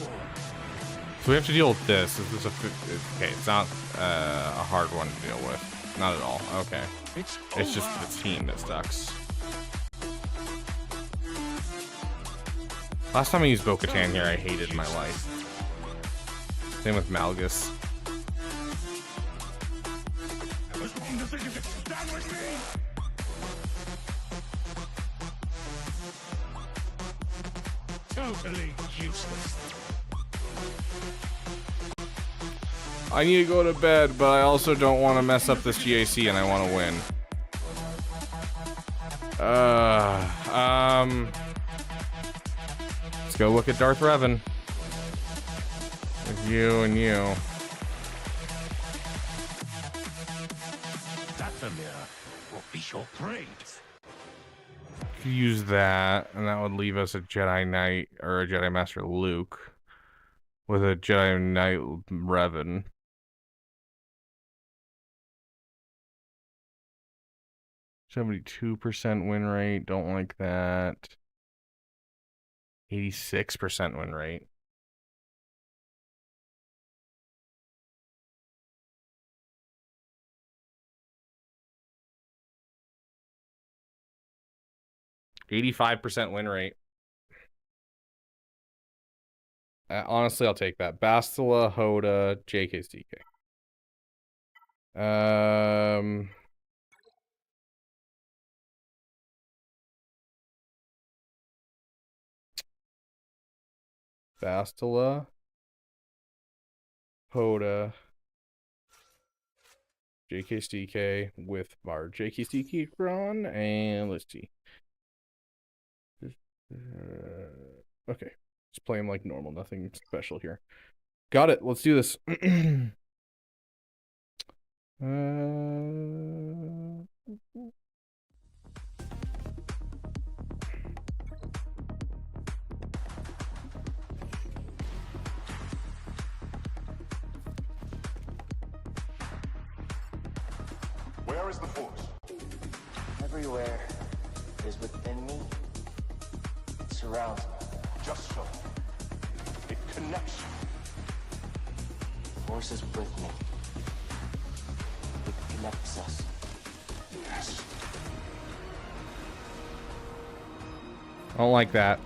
So we have to deal with this. This is okay, it's not a hard one to deal with. Not at all. Okay. It's just the team that sucks. Last time I used Bo-Katan here, I hated my life. Same with Malgus. Totally useless. I need to go to bed, but I also don't want to mess up this GAC and I want to win. Let's go look at Darth Revan. With you and you. Dathomir will be your parade. Use that, and that would leave us a Jedi Knight or a Jedi Master Luke with a Jedi Knight Revan. %72% win rate. Don't like that. 86% win rate. %85% win rate. Honestly, I'll take that. Bastila, Hoda, JKCK. Bastila, Hoda, JKCK with our JKCK Kron, and let's see. Okay, just play him like normal, nothing special here. Got it. Let's do this. Where is the Force? Everywhere. It is within me. It surrounds me. Just so. It connects you. The Force is with me. It connects us. I don't like that.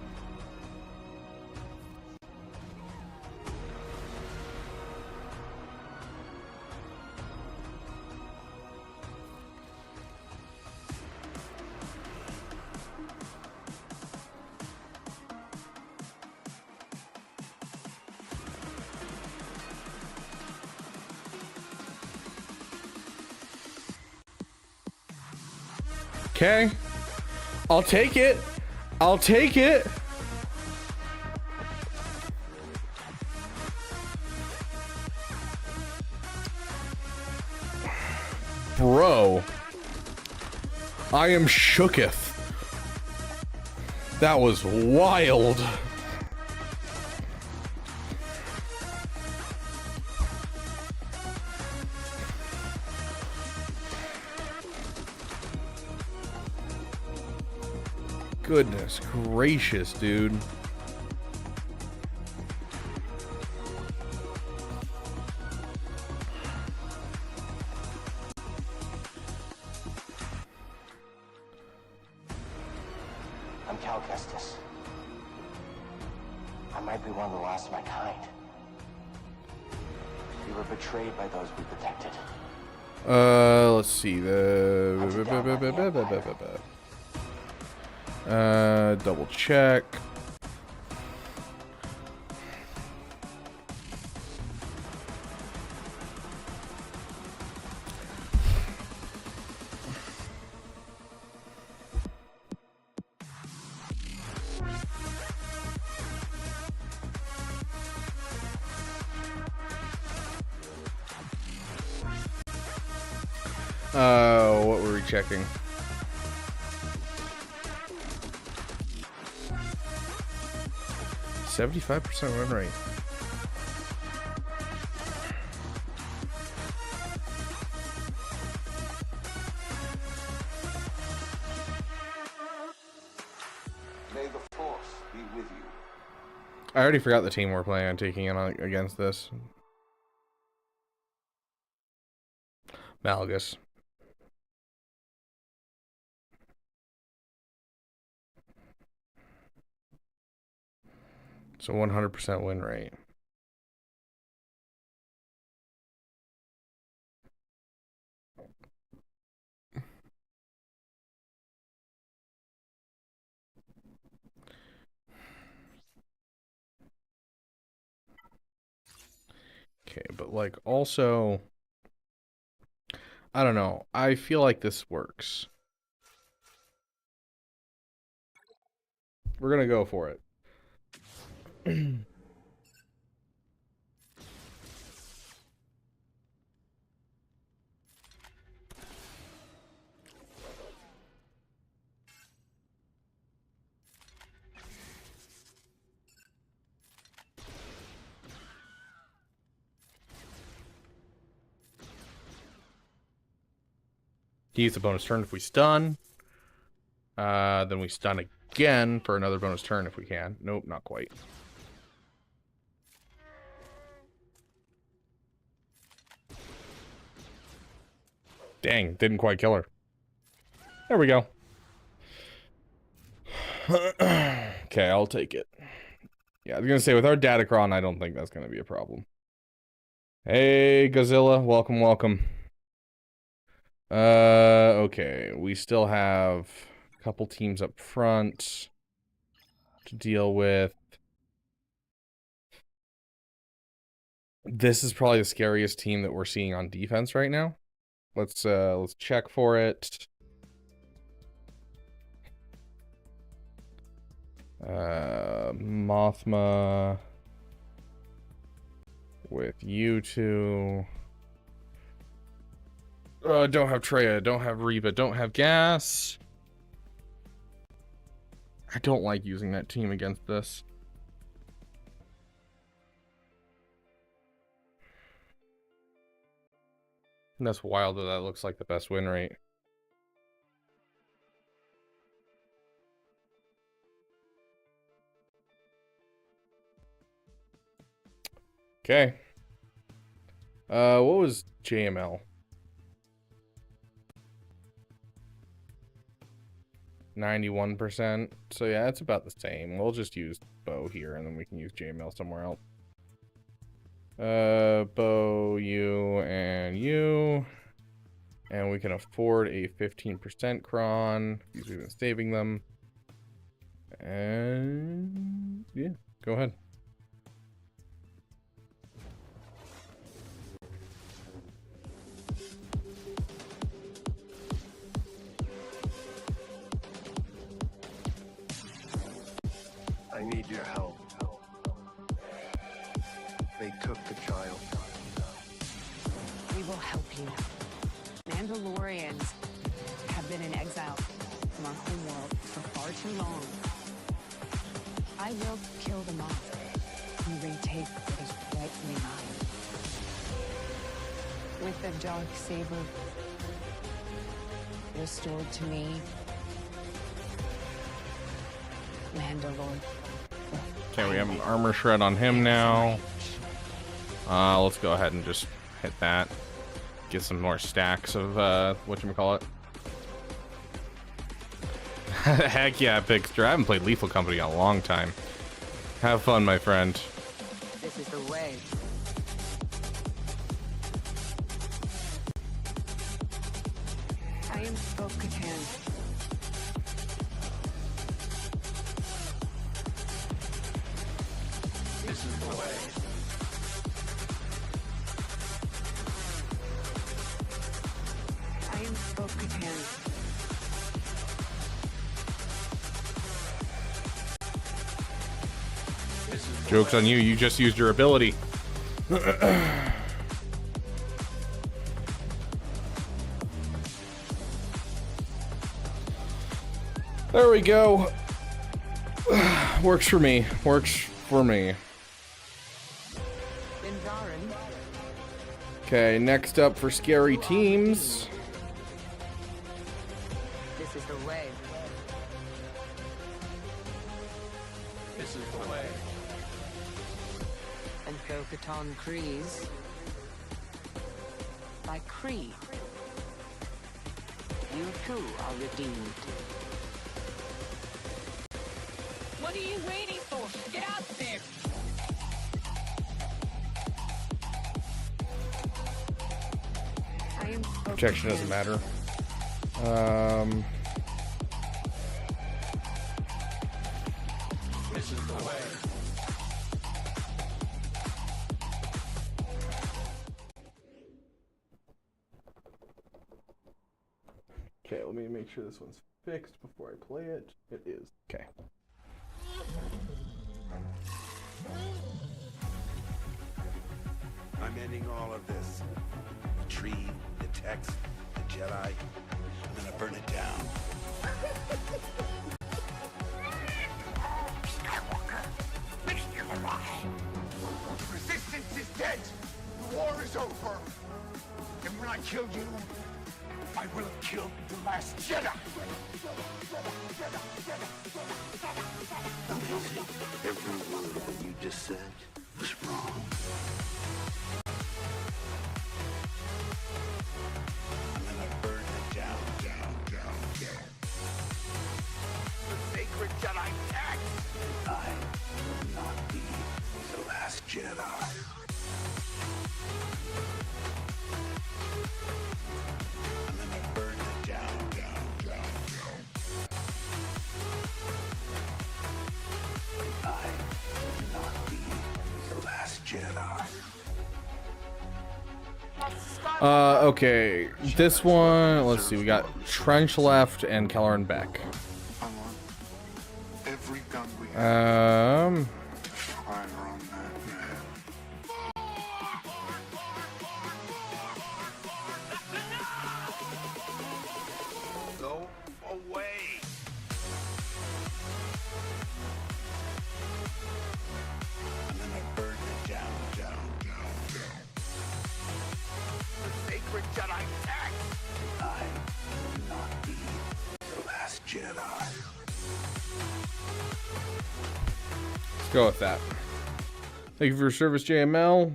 Okay. I'll take it. I'll take it. Bro. I am shooketh. That was wild. Goodness gracious, dude. I'm Cal Kestis. I might be one of the last of my kind. We were betrayed by those we protected. Let's see. Double check. What were we checking? %75% win rate. May the force be with you. I already forgot the team we're playing on taking in against this. Malgus. So 100% win rate. Okay, but like also, I don't know. I feel like this works. We're gonna go for it. Use the bonus turn if we stun. Then we stun again for another bonus turn if we can. Nope, not quite. Dang, didn't quite kill her. There we go. Okay, I'll take it. Yeah, I was gonna say, with our Datacron, I don't think that's gonna be a problem. Hey, Godzilla, welcome, welcome. Okay, we still have a couple teams up front to deal with. This is probably the scariest team that we're seeing on defense right now. Let's check for it. Mothma with you two. Don't have Treya, don't have Reba, don't have Gas. I don't like using that team against this. And that's wild that that looks like the best win rate. Okay. What was JML? 91%. So yeah, it's about the same. We'll just use bow here, and then we can use JML somewhere else. Bow, you, and you. And we can afford a 15% cron, because we've been saving them. And yeah, go ahead. I need your help. They took the child. We will help you. Mandalorians have been in exile from our homeworld for far too long. I will kill them off and retake what is rightfully mine. With the dark saber restored to me, Mandalore. Okay, we have an armor shred on him now. Let's go ahead and just hit that. Get some more stacks of whatchamacallit. Heck yeah, Pixter. I haven't played Lethal Company in a long time. Have fun, my friend. This is the way. I am Bo-Katan. This is the way. I am Bo-Katan. Joke's on you, you just used your ability. There we go. Works for me. Works for me. Okay, next up for scary teams. This is the way. This is the way. And Bo-Katan Kryze. By Kree. You too are redeemed. What are you waiting for? Get out there! I am Protection doesn't matter. This is the way. Okay, let me make sure this one's fixed before I play it. It is. Okay. I'm ending all of this. The tree, the text, the Jedi. I'm gonna burn it down. The resistance is dead. The war is over. And when I kill you, I will have killed the last Jedi. Every word that you just said was wrong. I'm gonna burn it down. The sacred Jedi text. I will not be the last Jedi. I'm gonna burn it down. I will not be the last Jedi. Okay. This one, let's see, we got Trench left and Keller and Beck. I want every gun we have. Fire on that man. Go away. I'm gonna burn it down. The sacred Jedi text. I will not be the last Jedi. Let's go with that. Thank you for your service, JML.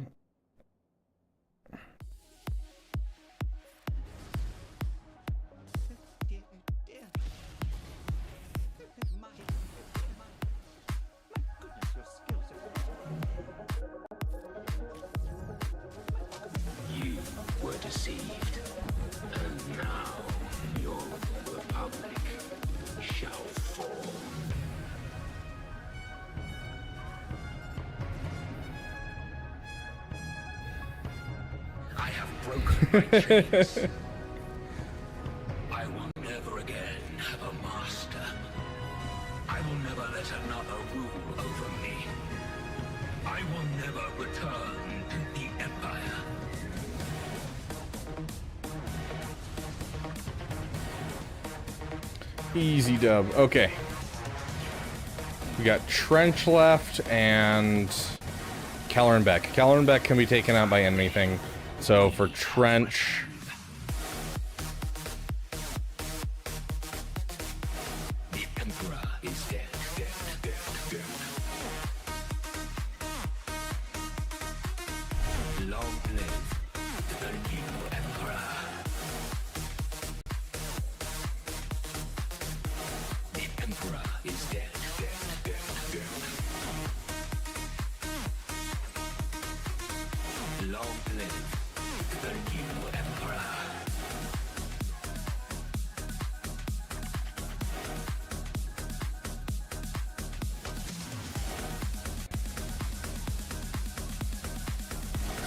I will never again have a master. I will never let another rule over me. I will never return to the Empire. Easy dub. Okay. We got Trench left and Keller and Beck. Keller and Beck can be taken out by anything. So for Trench, The Emperor is dead, dead, dead, dead. Long live the new Emperor. The Emperor is dead, dead, dead, dead. Long live the new Emperor.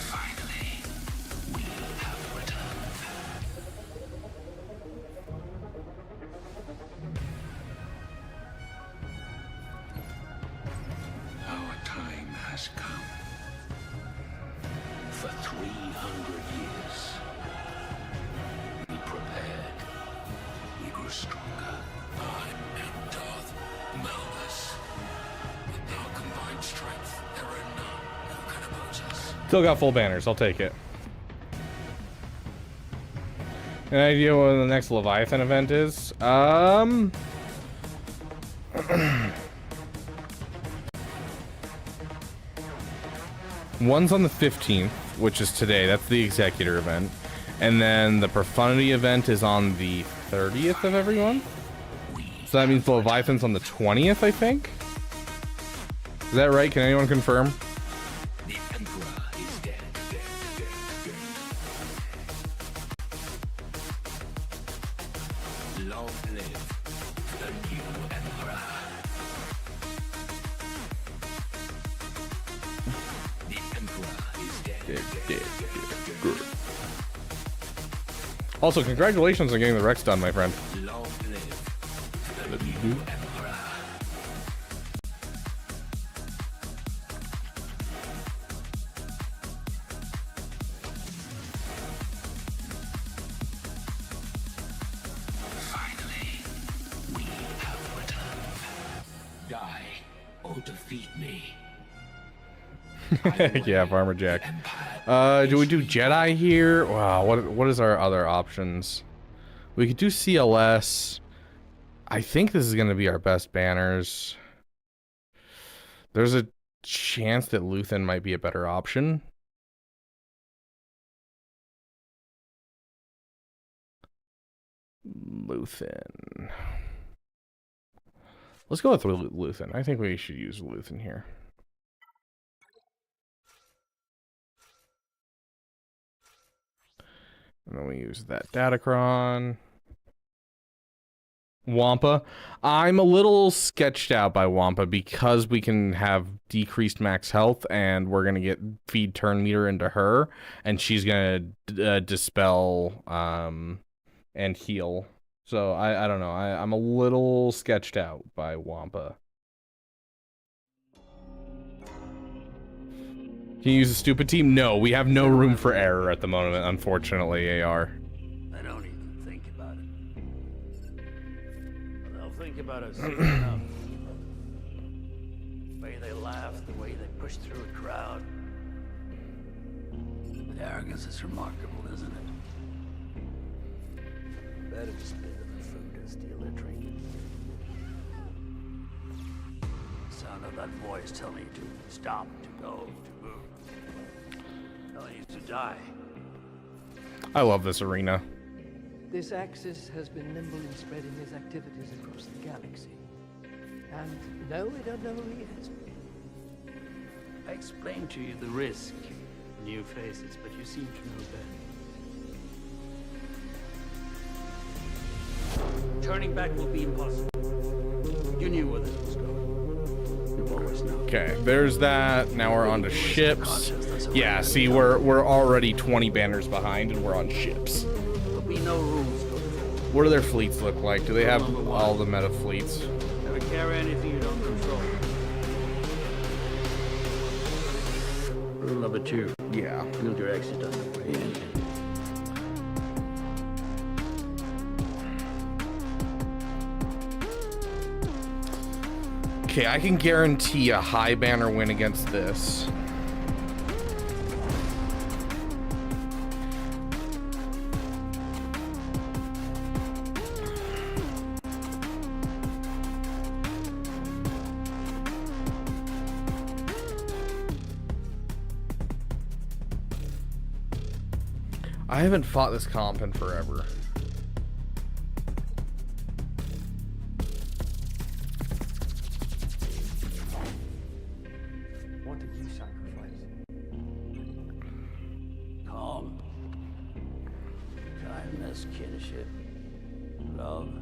Finally, we have returned. Our time has come. For 300 years, we prepared. We grew stronger. I am Darth Malgus. With our combined strength, there are none who can oppose us. still got full banners. I'll take it. An idea when the next Leviathan event is? One's on the 15th, which is today. That's the Executor event. And then the Profundity event is on the 30th of every month. So that means the Leviathan's on the 20th, I think? Is that right? Can anyone confirm? The Emperor is dead, dead, dead, dead. Long live the new Emperor. The Emperor is dead, dead, dead, dead. Also, congratulations on getting the Rex done, my friend. Long live the new Emperor. Finally, we have returned. Die or defeat me. Yeah, Farmer Jack. Do we do Jedi here? Wow, what is our other options? We could do CLS. I think this is going to be our best banners. There's a chance that Luthen might be a better option. Luthen. Let's go with Luthen. I think we should use Luthen here. And then we use that Datacron. Wampa. I'm a little sketched out by Wampa because we can have decreased max health and we're going to get feed turn meter into her and she's going to dispel and heal. So I don't know. I'm a little sketched out by Wampa. Can you use a stupid team? No, we have no room for error at the moment, unfortunately, AR. I don't even think about it. They'll think about it soon enough. The way they laugh, the way they push through a crowd. The arrogance is remarkable, isn't it? Better just give them the food and steal their drink. The sound of that voice telling you to stop, to go, to move. Telling you to die. I love this arena. This Axis has been nimble in spreading his activities across the galaxy. And no, we don't know who he is. I explained to you the risk. New faces, but you seem to know better. Turning back will be impossible. You knew where this was going. You've always known. Okay, there's that. Now we're on to ships. Yeah, see, we're already 20 banners behind, and we're on ships. There'll be no rules going forward. What do their fleets look like? Do they have all the meta fleets? Never carry anything you don't control. Rule number 2. Yeah. Build your exit on the way in. Okay, I can guarantee a high banner win against this. I haven't fought this comp in forever. What did you sacrifice? Calm. Kindness, kinship, love.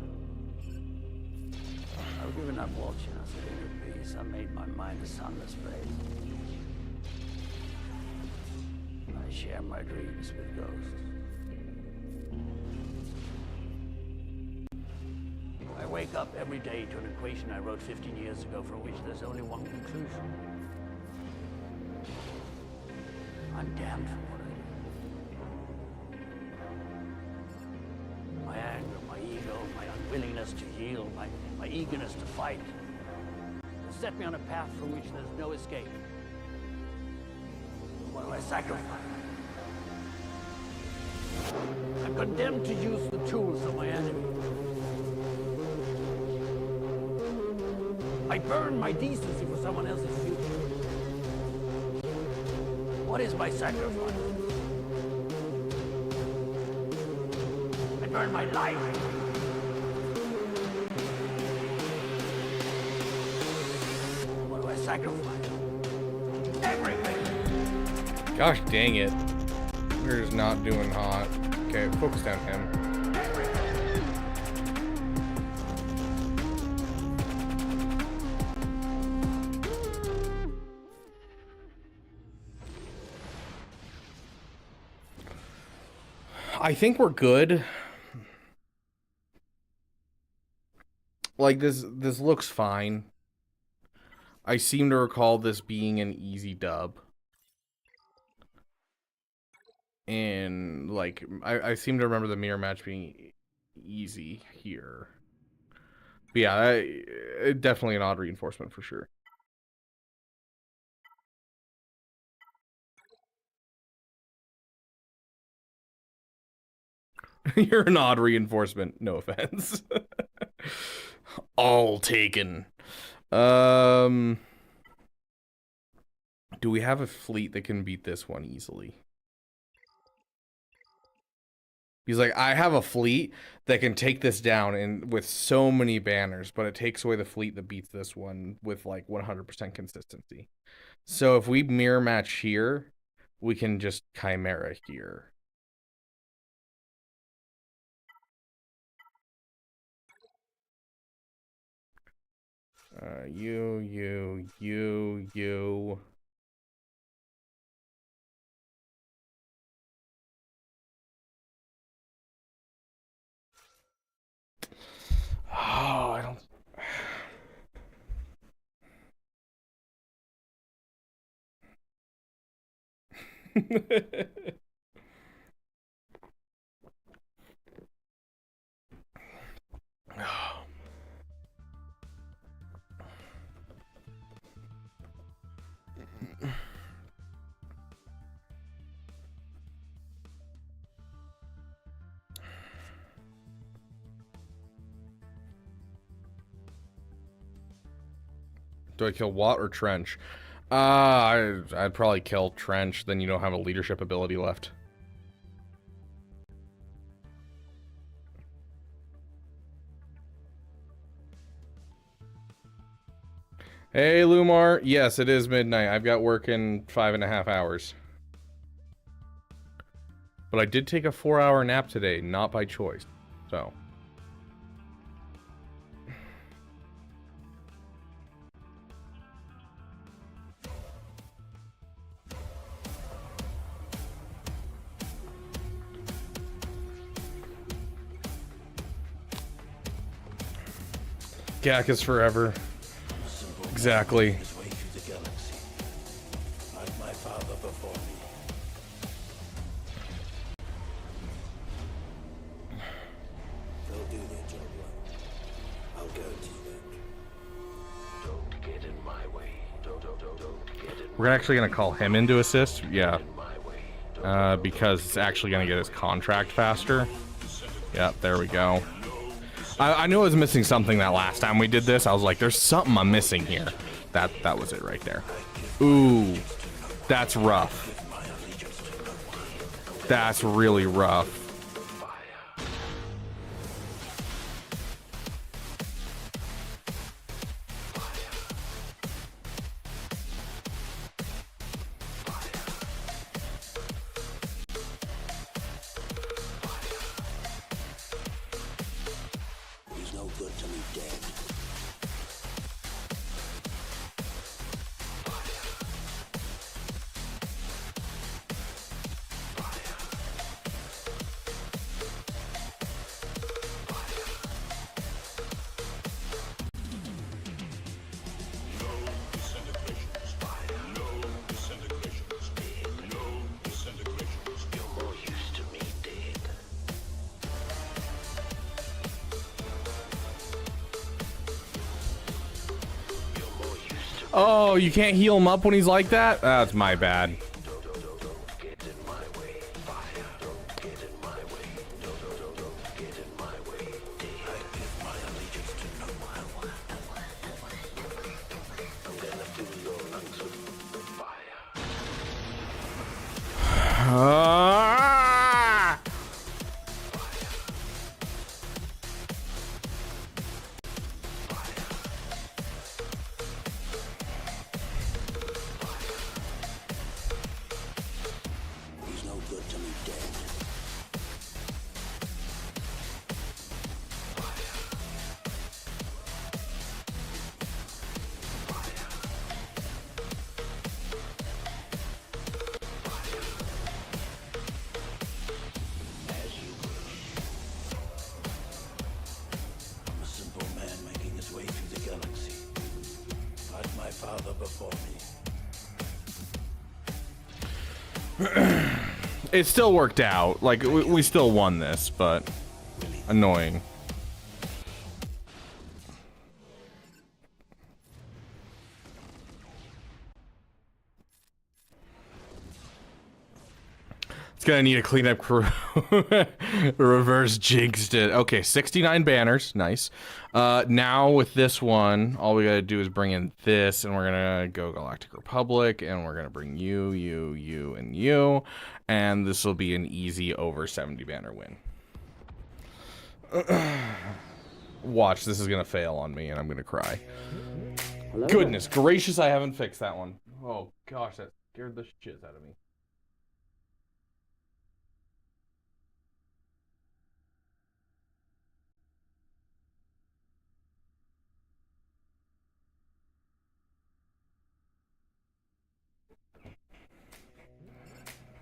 I've given up watching us at inner peace. I made my mind a sunless place. I share my dreams with ghosts. I wake up every day to an equation I wrote 15 years ago for which there's only one conclusion. I'm damned for what I do. My anger, my ego, my unwillingness to yield, my eagerness to fight has set me on a path from which there's no escape. What do I sacrifice? I'm condemned to use the tools of my enemy. I burn my decency for someone else's future. What is my sacrifice? I burn my life. What do I sacrifice? Everything. Gosh dang it. We're just not doing hot. Okay, focus on him. I think we're good. Like this looks fine. I seem to recall this being an easy dub. And like I seem to remember the mirror match being easy here. But yeah, definitely an odd reinforcement for sure. You're an odd reinforcement, no offense. All taken. Do we have a fleet that can beat this one easily? He's like, I have a fleet that can take this down and with so many banners, but it takes away the fleet that beats this one with like 100% consistency. So if we mirror match here, we can just Chimera here. You. Oh, I don't. Do I kill Watt or Trench? I'd probably kill Trench, then you don't have a leadership ability left. Hey, Lumar. Yes, it is midnight. I've got work in 5.5 hours. But I did take a 4-hour nap today, not by choice. So... GAC is forever. Exactly. My father before me. They'll do their job right. I'll guarantee that. Don't get in my way. Don't get in. We're actually gonna call him in to assist. Yeah. Because it's actually gonna get his contract faster. Yep, there we go. I knew I was missing something that last time we did this. I was like, there's something I'm missing here. That was it right there. Ooh, that's rough. That's really rough. He's no good to me dead. Oh, you can't heal him up when he's like that? That's my bad. He's no good to me dead. I'm a simple man making his way through the galaxy. Like my father before me. It still worked out. Like, we still won this, but annoying. It's gonna need a cleanup crew. Reverse jinxed it. Okay, 69 banners. Nice. Now with this one, all we gotta do is bring in this, and we're gonna go Galactic Republic, and we're gonna bring you, and you, and this will be an easy over 70 banner win. Watch, this is gonna fail on me, and I'm gonna cry. Hello? Goodness gracious, I haven't fixed that one. Oh gosh, that scared the shit out of me.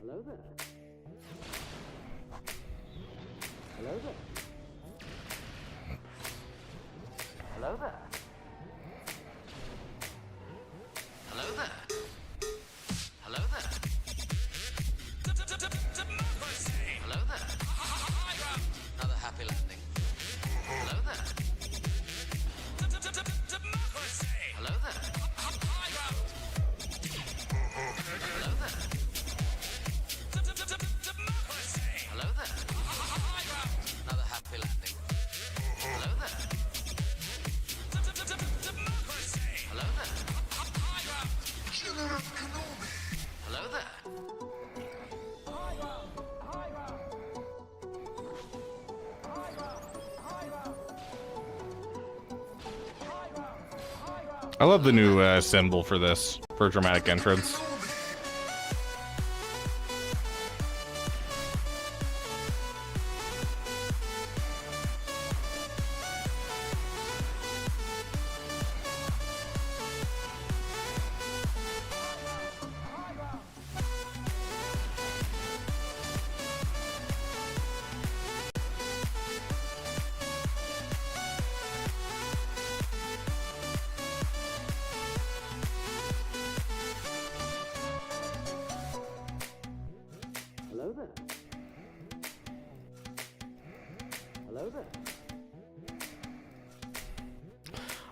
Hello there. Hello there. Hello there. Hello there. Hello there. Hello there. Another happy landing. Hello there. Hello there. Hello there. Hello there. Another happy landing. Hello there. Hello there. Hello there. I love the new symbol for this, for dramatic entrance.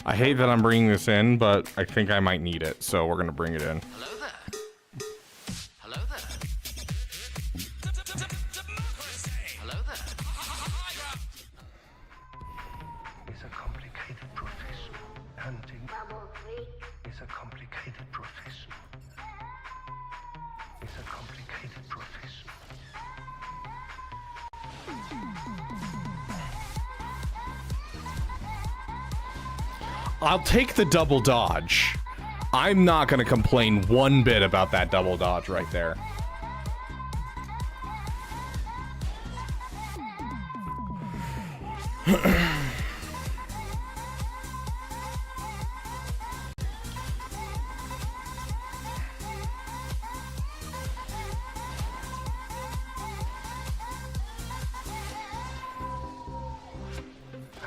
I hate that I'm bringing this in, but I think I might need it, so we're gonna bring it in. Hello there. Hello there. Hello there. It's a complicated profession. Hunting is a complicated profession. It's a complicated profession. I'll take the double dodge. I'm not gonna complain one bit about that double dodge right there. I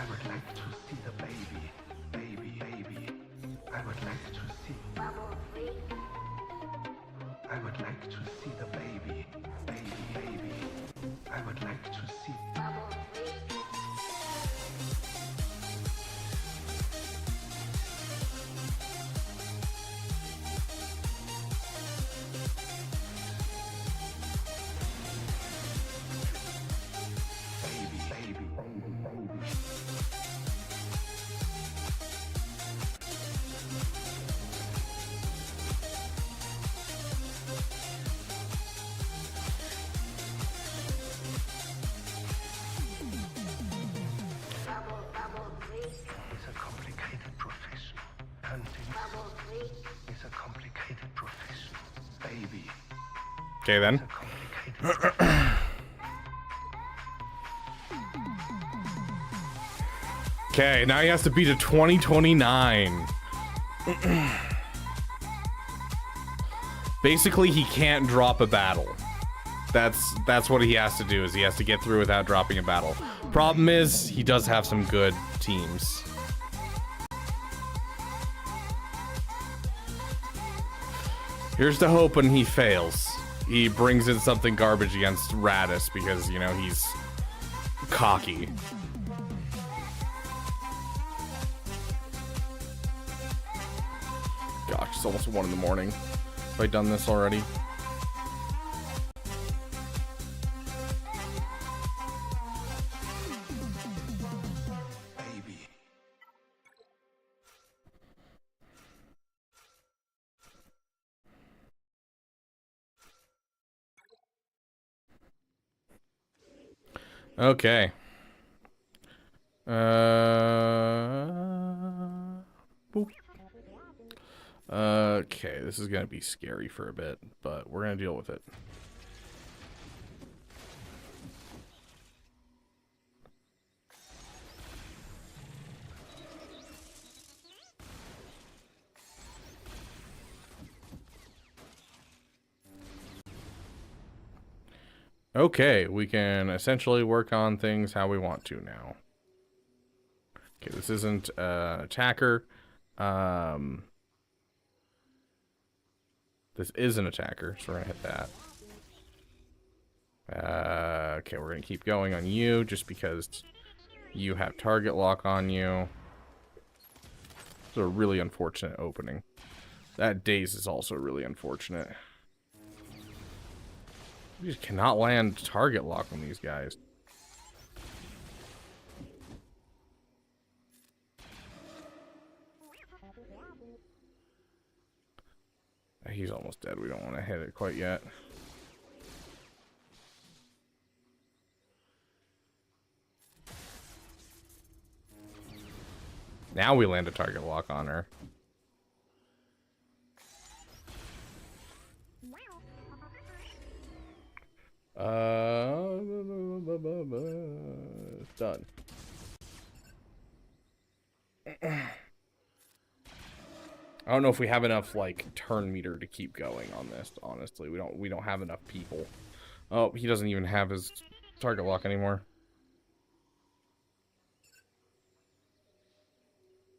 would like to see the baby. Baby. I would like to see. I would like to see the baby. Baby. I would like to see. Baby. It's a complicated profession. Hunting is a complicated profession. Baby. Okay then. Okay, now he has to beat a 2029. Basically, he can't drop a battle. That's what he has to do, is he has to get through without dropping a battle. Problem is, he does have some good teams. Here's to hope when he fails. He brings in something garbage against Radis because, you know, he's cocky. Gosh, it's almost 1 in the morning. Have I done this already? Okay. Boop. Okay, this is gonna be scary for a bit, but we're gonna deal with it. Okay, we can essentially work on things how we want to now. Okay, this isn't an attacker. This is an attacker, so we're gonna hit that. Okay, we're gonna keep going on you just because you have target lock on you. It's a really unfortunate opening. That daze is also really unfortunate. We just cannot land target lock on these guys. He's almost dead. We don't want to hit it quite yet. Now we land a target lock on her. It's done. I don't know if we have enough like turn meter to keep going on this. Honestly, we don't have enough people. Oh, he doesn't even have his target lock anymore.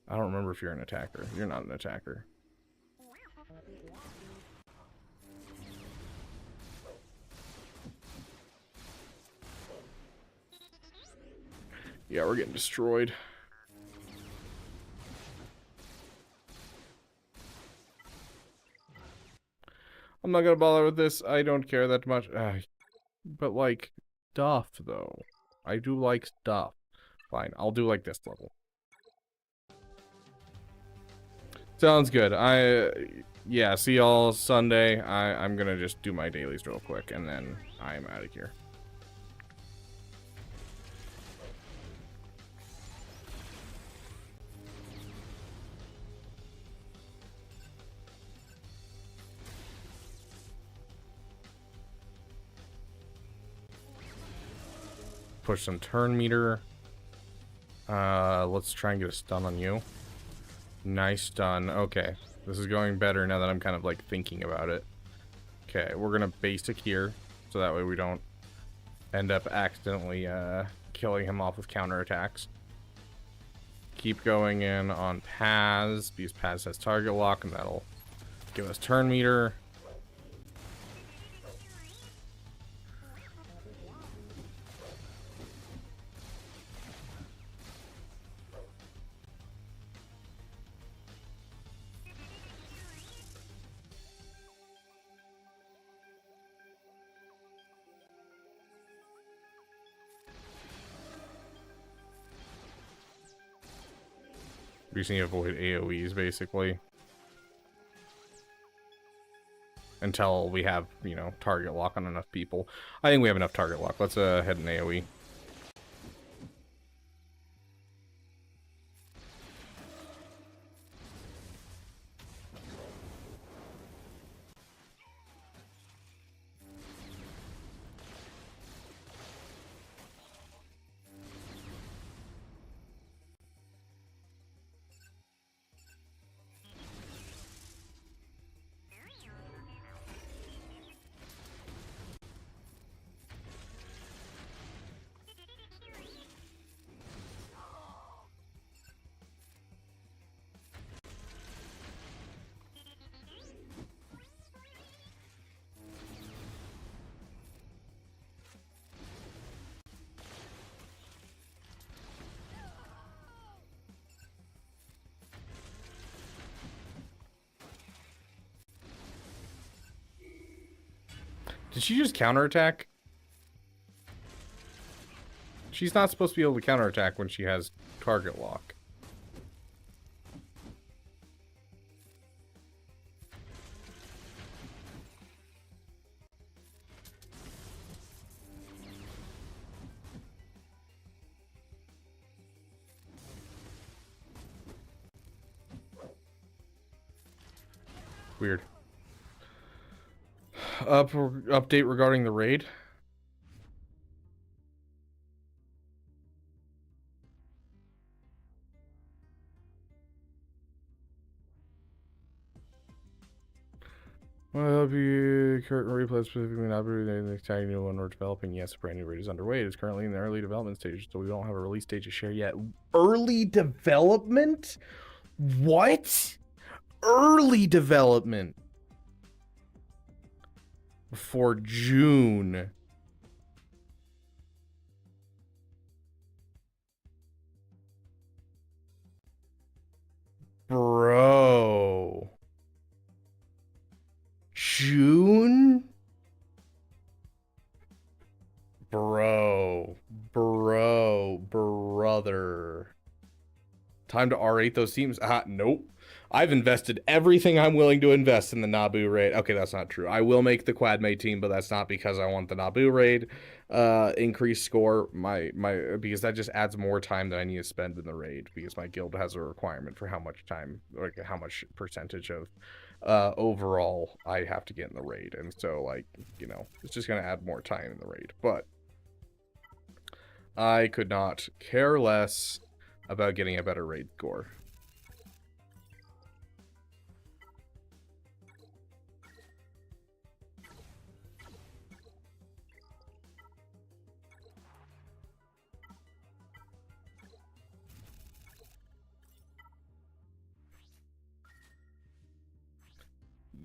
I don't remember if you're an attacker. You're not an attacker. Yeah, we're getting destroyed. I'm not gonna bother with this. I don't care that much. But like, stuff though. I do like stuff. Fine, I'll do like this level. Sounds good. Yeah, see y'all Sunday. I'm gonna just do my dailies real quick, and then I'm out of here. Push some turn meter. Let's try and get a stun on you. Nice stun. Okay. This is going better now that I'm kind of like thinking about it. Okay, we're gonna basic here, so that way we don't end up accidentally killing him off with counterattacks. Keep going in on Paz, because Paz has target lock, and that'll give us turn meter. We just need to avoid AoEs, basically. Until we have, you know, target lock on enough people. I think we have enough target lock. Let's head in AoE. Did she just counterattack? She's not supposed to be able to counterattack when she has target lock. Weird. Update regarding the raid. Well, I'll be current replay specifically not an exciting new one we're developing. Yes, a brand new raid is underway. It is currently in the early development stage, so we don't have a release stage to share yet. Early development? What? Early development? For June. Bro. June? Brother. Time to R8 those teams? Nope. I've invested everything I'm willing to invest in the Naboo raid. Okay, that's not true. I will make the Quadmate team, but that's not because I want the Naboo raid increased score. Because that just adds more time that I need to spend in the raid, because my guild has a requirement for how much time, like how much percentage of overall I have to get in the raid. And so, like, you know, it's just going to add more time in the raid. But I could not care less about getting a better raid score.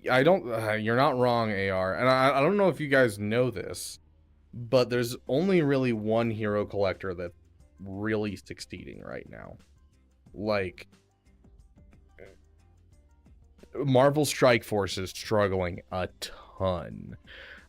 I don't, you're not wrong, AR. And I don't know if you guys know this, but there's only really one hero collector that's really succeeding right now. Like, Marvel Strike Force is struggling a ton.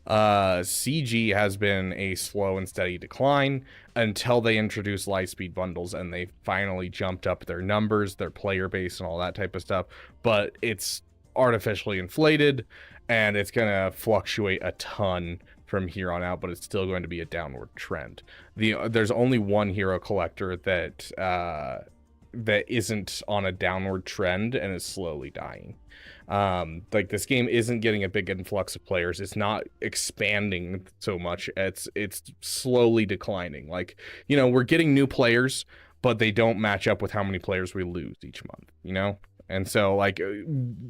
CG has been a slow and steady decline until they introduced Lightspeed bundles, and they finally jumped up their numbers, their player base, and all that type of stuff. But it's artificially inflated, and it's going to fluctuate a ton from here on out, but it's still going to be a downward trend. There's only one hero collector that isn't on a downward trend and is slowly dying. Like, this game isn't getting a big influx of players. It's not expanding so much. It's slowly declining. Like, you know, we're getting new players, but they don't match up with how many players we lose each month, you know? And so, like,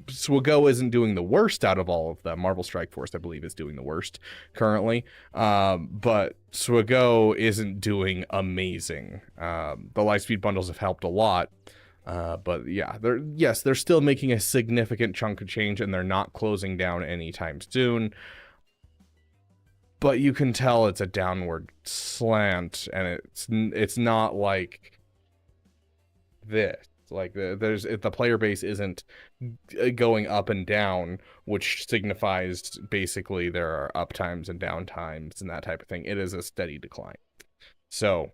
Swago isn't doing the worst out of all of them. Marvel Strike Force, I believe, is doing the worst currently. But Swago isn't doing amazing. The Lightspeed bundles have helped a lot. But yeah, they're still making a significant chunk of change, and they're not closing down anytime soon. But you can tell it's a downward slant, and it's not like this. Like, the player base isn't going up and down, which signifies basically there are up times and down times and that type of thing. It is a steady decline. So,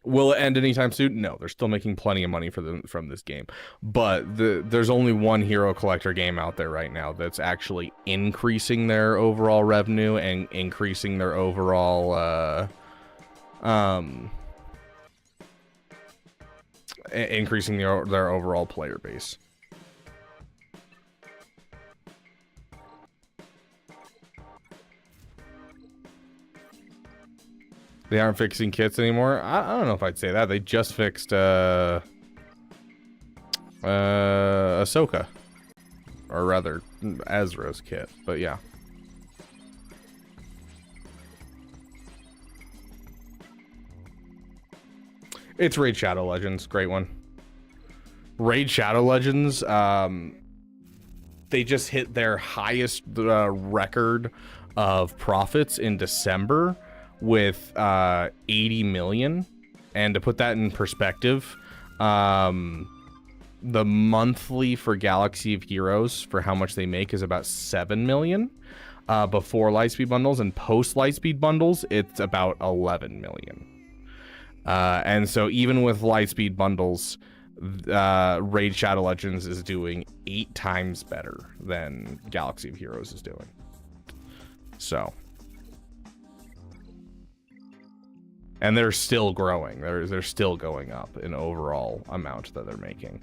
will it end anytime soon? No, they're still making plenty of money from this game. But there's only one hero collector game out there right now that's actually increasing their overall revenue and increasing their overall increasing their overall player base. They aren't fixing kits anymore. I don't know if I'd say that. They just fixed Ahsoka, or rather Ezra's kit. But yeah. It's Raid Shadow Legends, great one. Raid Shadow Legends, they just hit their highest record of profits in December with 80 million. And to put that in perspective, the monthly for Galaxy of Heroes for how much they make is about 7 million before Lightspeed bundles, and post Lightspeed bundles, it's about 11 million. And so even with Lightspeed bundles, Raid Shadow Legends is doing 8 times better than Galaxy of Heroes is doing. So, and they're still growing. They're still going up in overall amount that they're making.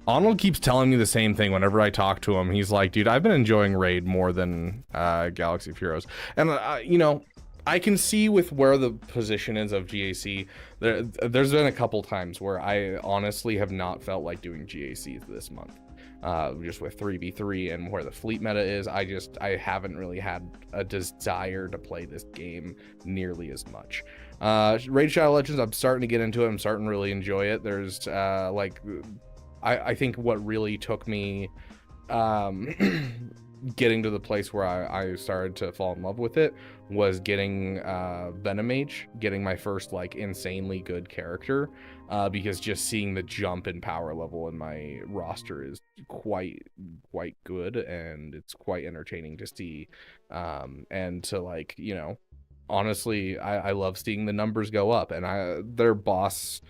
Arnold keeps telling me the same thing whenever I talk to him. He's like, dude, I've been enjoying Raid more than Galaxy of Heroes. And, you know, I can see with where the position is of GAC, there's been a couple times where I honestly have not felt like doing GAC this month. Just with 3v3 and where the fleet meta is, I haven't really had a desire to play this game nearly as much. Raid Shadow Legends, I'm starting to get into it. I'm starting to really enjoy it. There's like, I think what really took me getting to the place where I started to fall in love with it was getting Venomage, getting my first like insanely good character, because just seeing the jump in power level in my roster is quite good, and it's quite entertaining to see, and to, like, you know, honestly, I love seeing the numbers go up, and their boss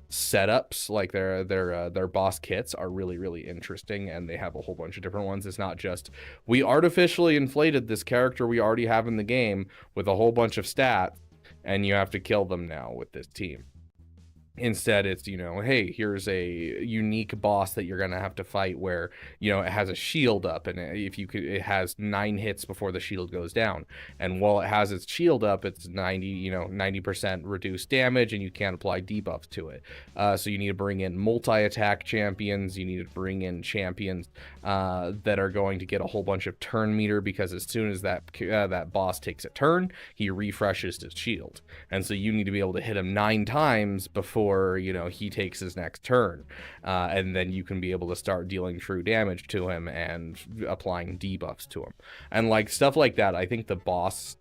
setups, like their boss kits, are really interesting, and they have a whole bunch of different ones. It's not just, we artificially inflated this character we already have in the game with a whole bunch of stats and you have to kill them now with this team. Instead, it's, you know, hey, here's a unique boss that you're gonna have to fight where, you know, it has a shield up, and it has 9 hits before the shield goes down. And while it has its shield up, it's 90% reduced damage, and you can't apply debuffs to it. So you need to bring in multi-attack champions. You need to bring in champions that are going to get a whole bunch of turn meter, because as soon as that boss takes a turn, he refreshes his shield. And so you need to be able to hit him 9 times before, you know, he takes his next turn, and then you can be able to start dealing true damage to him and applying debuffs to him, and like stuff like that. I think the boss's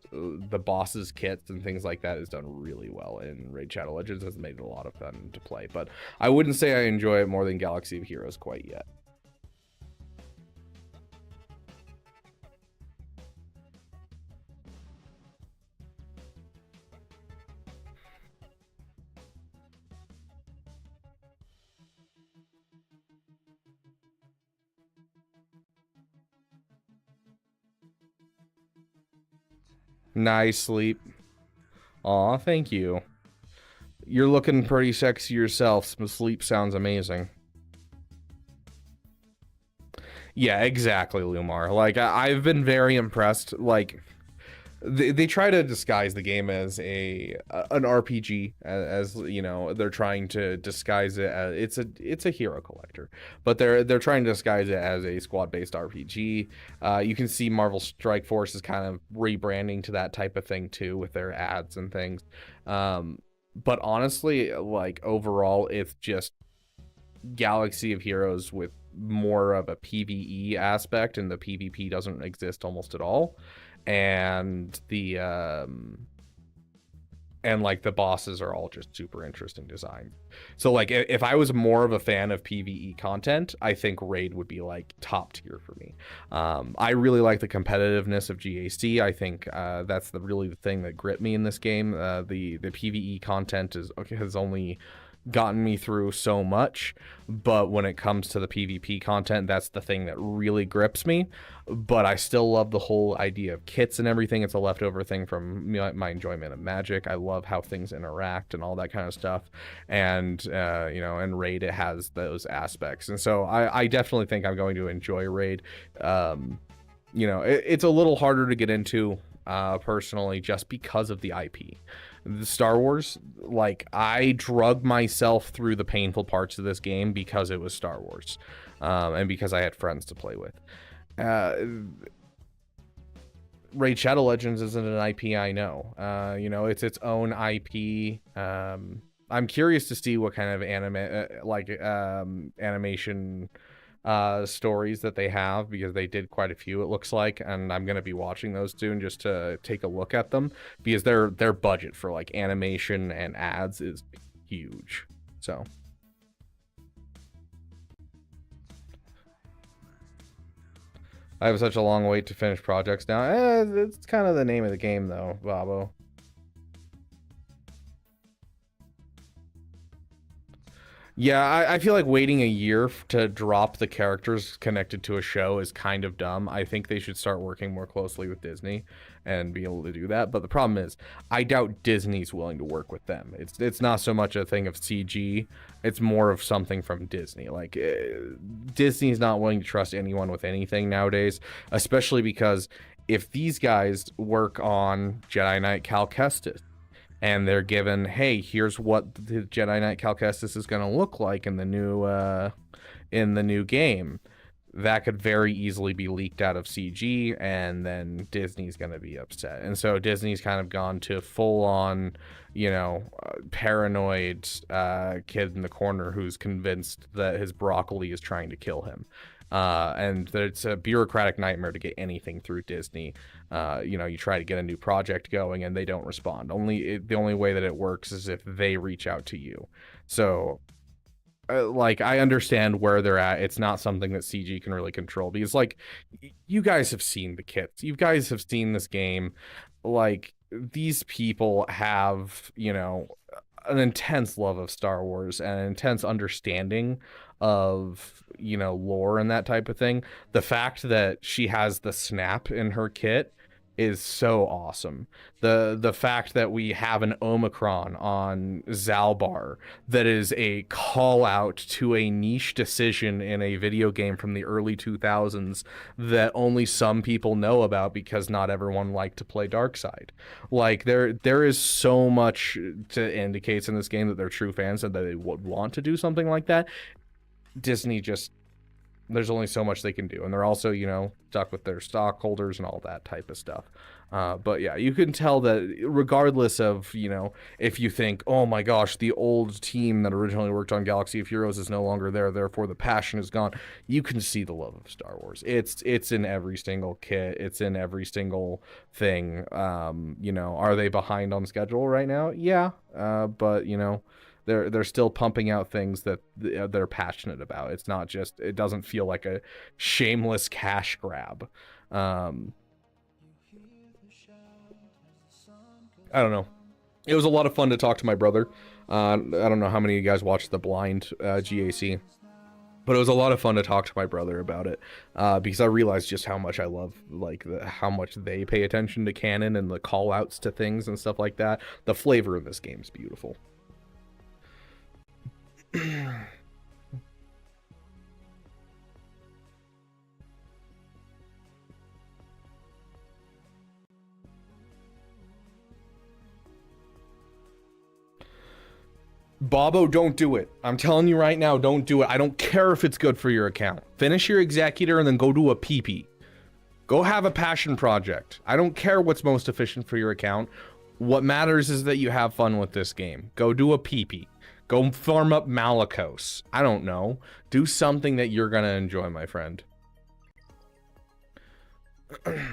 kits and things like that is done really well in Raid Shadow Legends. Has made it a lot of fun to play, but I wouldn't say I enjoy it more than Galaxy of Heroes quite yet. Nice sleep. Aw, thank you. You're looking pretty sexy yourself. Some sleep sounds amazing. Yeah, exactly, Lumar. Like, I've been very impressed. Like, they try to disguise the game as an RPG, as you know, they're trying to disguise it as it's a hero collector, but they're trying to disguise it as a squad-based RPG. You can see Marvel Strike Force is kind of rebranding to that type of thing too with their ads and things. But honestly, like overall, it's just Galaxy of Heroes with more of a PvE aspect, and the PvP doesn't exist almost at all. And the and like the bosses are all just super interesting design. So like if I was more of a fan of PvE content, I think Raid would be like top tier for me. I really like the competitiveness of GAC. I think that's really the thing that gripped me in this game. The PvE content has only gotten me through so much, but when it comes to the PvP content, that's the thing that really grips me. But I still love the whole idea of kits and everything. It's a leftover thing from my enjoyment of Magic. I love how things interact and all that kind of stuff. And you know, in Raid it has those aspects, and so I definitely think I'm going to enjoy Raid. You know, it's a little harder to get into personally, just because of the IP. The Star Wars, like, I drug myself through the painful parts of this game because it was Star Wars, and because I had friends to play with. Raid Shadow Legends isn't an IP I know. You know, it's its own IP. I'm curious to see what kind of animation stories that they have, because they did quite a few, it looks like, and I'm going to be watching those soon just to take a look at them, because their budget for like animation and ads is huge. So I have such a long wait to finish projects now. It's kind of the name of the game though, Babo. Yeah, I feel like waiting a year to drop the characters connected to a show is kind of dumb. I think they should start working more closely with Disney and be able to do that. But the problem is, I doubt Disney's willing to work with them. It's not so much a thing of CG. It's more of something from Disney. Like, Disney's not willing to trust anyone with anything nowadays, especially because if these guys work on Jedi Knight Cal Kestis, and they're given, hey, here's what the Jedi Knight Cal Kestis is going to look like in the new game, that could very easily be leaked out of CG, and then Disney's going to be upset. And so Disney's kind of gone to full on, you know, paranoid kid in the corner who's convinced that his broccoli is trying to kill him. And it's a bureaucratic nightmare to get anything through Disney. You know, you try to get a new project going and they don't respond. The only way that it works is if they reach out to you. So like, I understand where they're at. It's not something that CG can really control, because like, you guys have seen the kits, you guys have seen this game. Like, these people have, you know, an intense love of Star Wars and an intense understanding of, you know, lore and that type of thing. The fact that she has the snap in her kit is so awesome. The fact that we have an Omicron on Zalbar that is a call out to a niche decision in a video game from the early 2000s that only some people know about, because not everyone liked to play Darkseid. Like, there is so much to indicates in this game that they're true fans and that they would want to do something like that. Disney just, there's only so much they can do, and they're also, you know, stuck with their stockholders and all that type of stuff. But yeah, you can tell that regardless of, you know, if you think, oh my gosh, the old team that originally worked on Galaxy of Heroes is no longer there, therefore the passion is gone, you can see the love of Star Wars. It's in every single kit, it's in every single thing. You know, are they behind on schedule right now? Yeah, but you know, they're still pumping out things that they're passionate about. It's not just, it doesn't feel like a shameless cash grab. I don't know. It was a lot of fun to talk to my brother. I don't know how many of you guys watched the blind GAC. But it was a lot of fun to talk to my brother about it, because I realized just how much I love, like, how much they pay attention to canon and the call outs to things and stuff like that. The flavor of this game is beautiful. Bobo, don't do it. I'm telling you right now, don't do it. I don't care if it's good for your account. Finish your executor and then go do a PP. Go have a passion project. I don't care what's most efficient for your account. What matters is that you have fun with this game. Go do a PP. Go farm up Malicos. I don't know. Do something that you're gonna enjoy, my friend.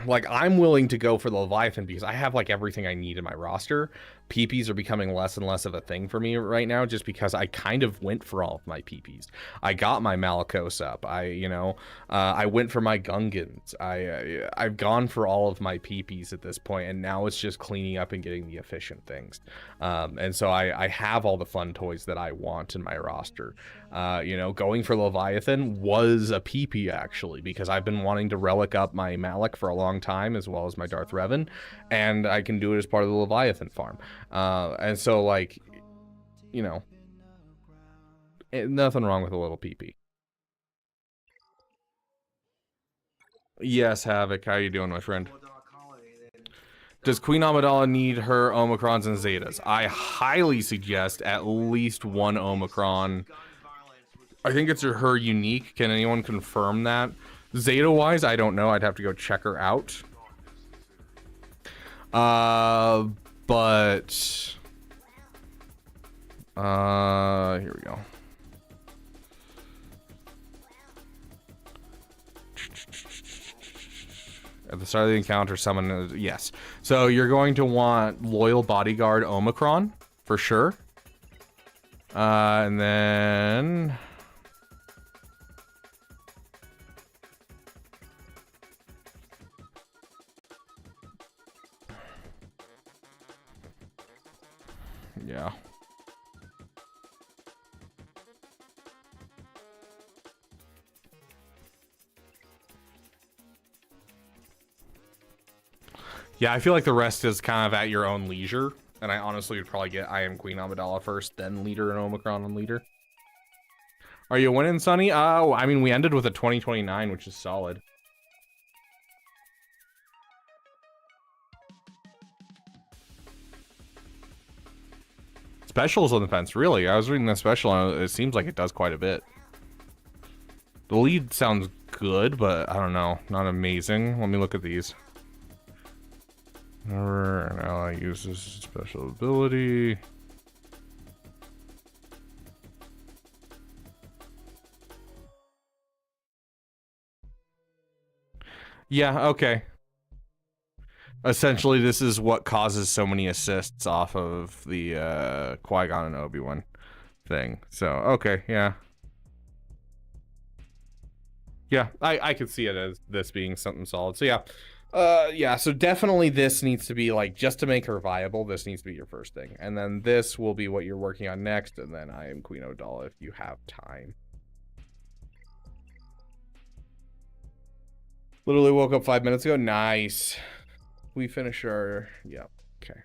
Like, I'm willing to go for the Leviathan because I have like everything I need in my roster. PPs are becoming less and less of a thing for me right now, just because I kind of went for all of my PPs. I got my Malicos up. I went for my Gungans. I've gone for all of my PPs at this point, and now it's just cleaning up and getting the efficient things. And so I have all the fun toys that I want in my roster. Going for Leviathan was a PP actually, because I've been wanting to relic up my Malik for a long time, as well as my Darth Revan, and I can do it as part of the Leviathan farm. And so, like, nothing wrong with a little PP. Yes, Havoc, how you doing, my friend? Does Queen Amidala need her Omicrons and Zetas? I highly suggest at least one Omicron. I think it's her unique. Can anyone confirm that? Zeta-wise, I don't know. I'd have to go check her out. But here we go. At the start of the encounter, summon, yes. So you're going to want Loyal Bodyguard Omicron for sure. And then yeah. Yeah, I feel like the rest is kind of at your own leisure. And I honestly would probably get I Am Queen Amidala first, then Leader and Omicron and Leader. Are you winning, Sonny? Oh, I mean, we ended with a 2029, which is solid. Specials on the fence, really? I was reading the special, and it seems like it does quite a bit. The lead sounds good, but I don't know, not amazing. Let me look at these. Whenever an ally uses special ability. Yeah, okay. Essentially, this is what causes so many assists off of the Qui-Gon and Obi-Wan thing. So, okay, yeah. Yeah, I could see it as this being something solid. So, yeah. Yeah, so definitely this needs to be, like, just to make her viable, this needs to be your first thing. And then this will be what you're working on next, and then I Am Queen Amidala if you have time. Literally woke up 5 minutes ago. Nice. We finish our... yeah, okay.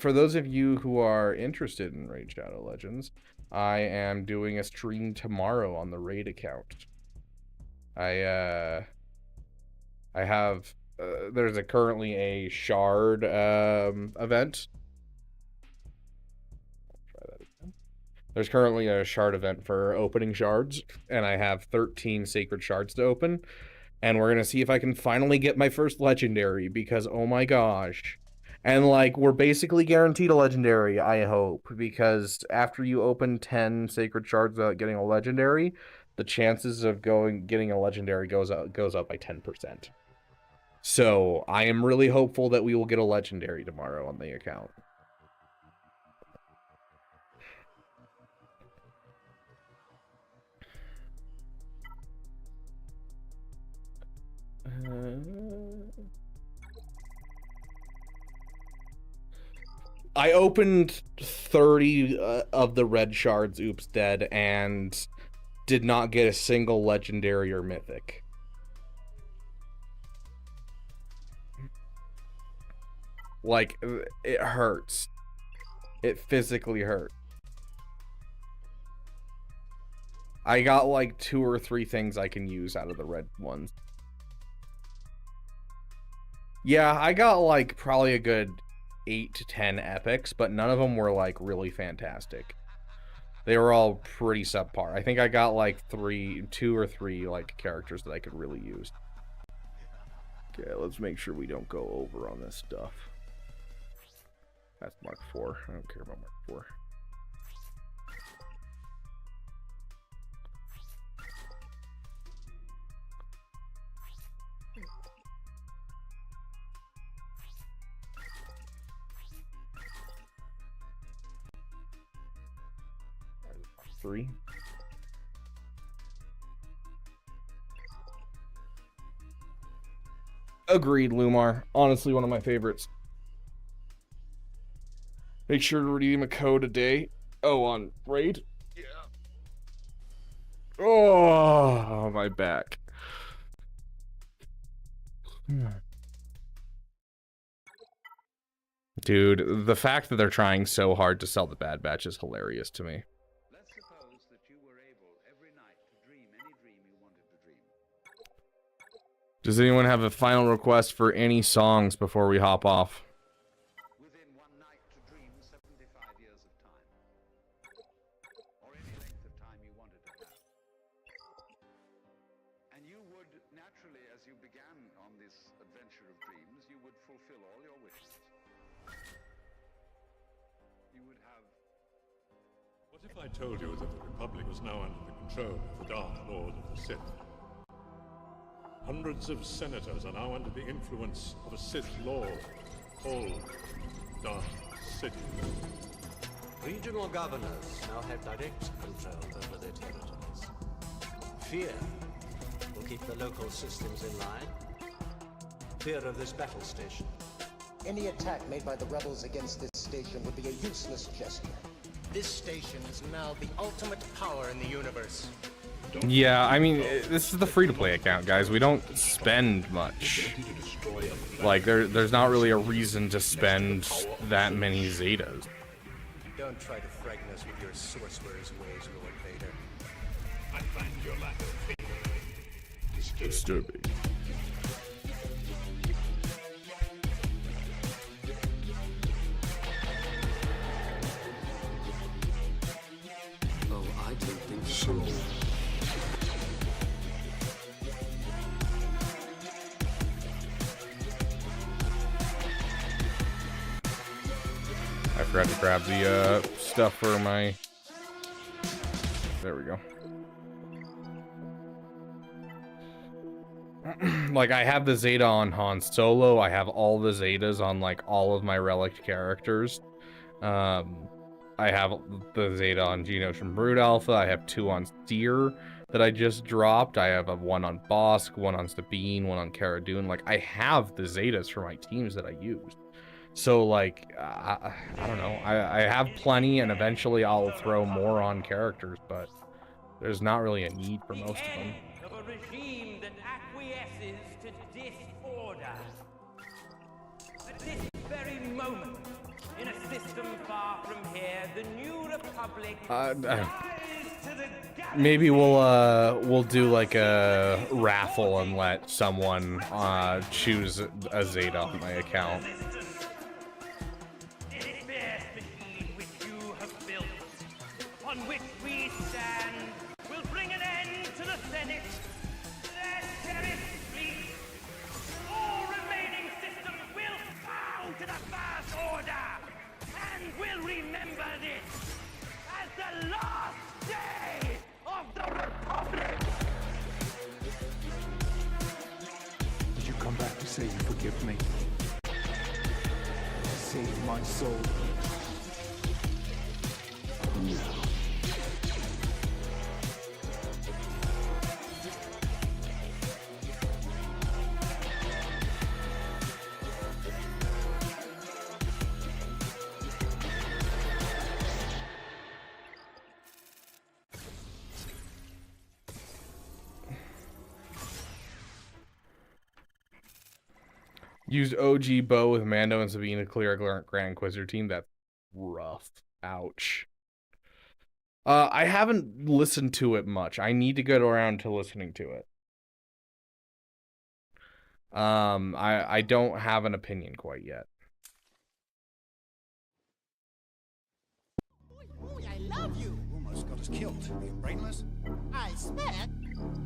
For those of you who are interested in Raid Shadow Legends, I am doing a stream tomorrow on the Raid account. I have there's currently a shard event. Try that again. There's currently a shard event for opening shards, and I have 13 sacred shards to open, and we're gonna see if I can finally get my first legendary, because oh my gosh. And, like, we're basically guaranteed a legendary, I hope, because after you open 10 sacred shards without getting a legendary, the chances of getting a legendary goes up by 10%. So, I am really hopeful that we will get a legendary tomorrow on the account. I opened 30 of the red shards, oops, dead, and did not get a single legendary or mythic. Like, it hurts. It physically hurt. I got like 2 or 3 things I can use out of the red ones. Yeah, I got like probably a good 8 to 10 epics, but none of them were like really fantastic. They were all pretty subpar. I think I got like 2 or 3 like characters that I could really use. Okay, let's make sure we don't go over on this stuff. That's Mark 4. I don't care about Mark 4. Mark 3. Agreed, Lumar. Honestly, one of my favorites. Make sure to redeem a code a day. Oh, on Raid? Yeah. Oh, my back. Dude, the fact that they're trying so hard to sell the Bad Batch is hilarious to me. Let's suppose that you were able every night to dream any dream you wanted to dream. Does anyone have a final request for any songs before we hop off? Within one night to dream 75 years of time. Or any length of time you wanted to have. And you would, naturally, as you began on this adventure of dreams, you would fulfill all your wishes. You would have... What if I told you that the Republic was now under the control of the Dark Lord of the Sith? Hundreds of senators are now under the influence of a Sith Lord called Darth Sidious. Regional governors now have direct control over their territories. Fear will keep the local systems in line. Fear of this battle station. Any attack made by the rebels against this station would be a useless gesture. This station is now the ultimate power in the universe. Yeah, I mean, this is the free-to-play account, guys. We don't spend much. Like, there's not really a reason to spend that many Zetas. Don't try to frighten us with your sorcerer's ways, Lord Vader. I find your lack of faith Disturbing. Oh, I don't think so. I forgot to grab the stuff for my... There we go. Like, I have the Zeta on Han Solo. I have all the Zetas on, like, all of my relic characters. I have the Zeta on Geonosian Brood Alpha. I have 2 on Seer that I just dropped. I have a 1 on Bosk, 1 on Sabine, 1 on Cara Dune. Like, I have the Zetas for my teams that I used. So, like, I don't know. I have plenty, and eventually I'll throw more on characters, but there's not really a need for most of them. Of a regime that acquiesces to disorder. At this very moment, in a system far from here, the new republic rise to the galaxy. Maybe we'll do like a raffle and let someone choose a Zeta on my account. This fierce machine which you have built, on which we stand, will bring an end to the Senate, their cherished fleet. All remaining systems will bow to the First Order, and will remember this as the last day of the Republic. Did you come back to say you forgive me? Save my soul. No. Use OG Bo with Mando and Sabine to clear a Grand Inquisitor team. That's rough. Ouch. I haven't listened to it much. I need to get around to listening to it. I don't have an opinion quite yet. I love you. Almost got us killed. Being brainless. I expect.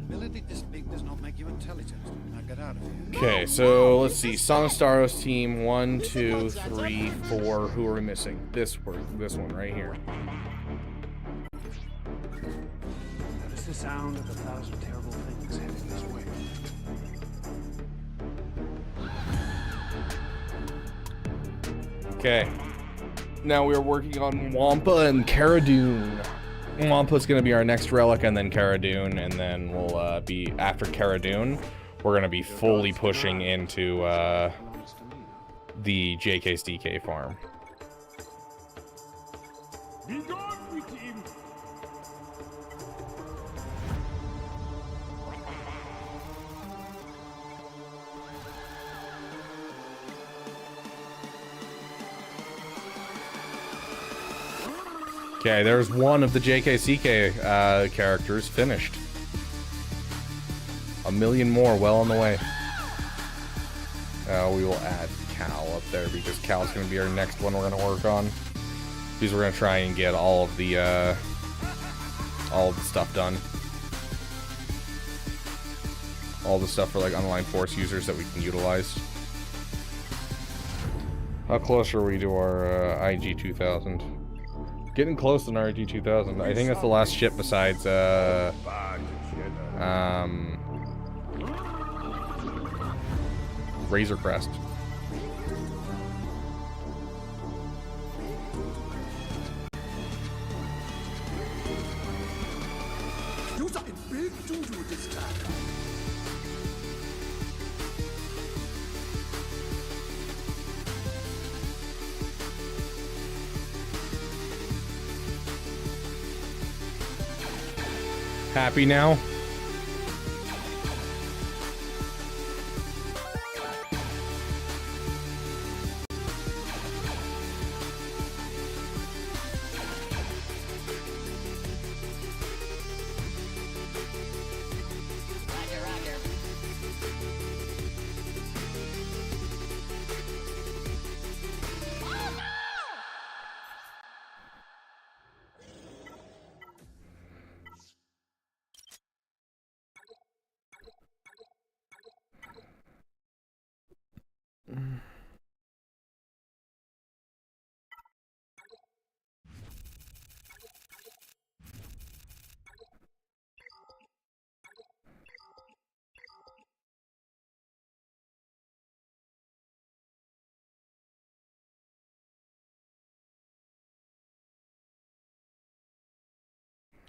Ability this big does not make you intelligent. Now get out of here. Okay, so let's see. Son of Staros team 1, 2, 3, 4. Who are we missing? This one right here. That is the sound of 1,000 terrible things heading this way. Okay. Now we are working on Wampa and Cara Dune. Wampa's gonna be our next relic, and then Cara Dune, and then we'll be after Cara Dune. We're gonna be fully pushing into the JK's DK farm. Be gone, we team. Okay, there's one of the JKCK characters finished. 1 million more well on the way. We will add Cal up there because Cal's going to be our next one we're going to work on. Because we're going to try and get all of the stuff done. All the stuff for like Unaligned Force users that we can utilize. How close are we to our IG 2000? Getting close on our IG 2000. I think that's the last ship besides Razor Crest. You something big to do this time. Happy now?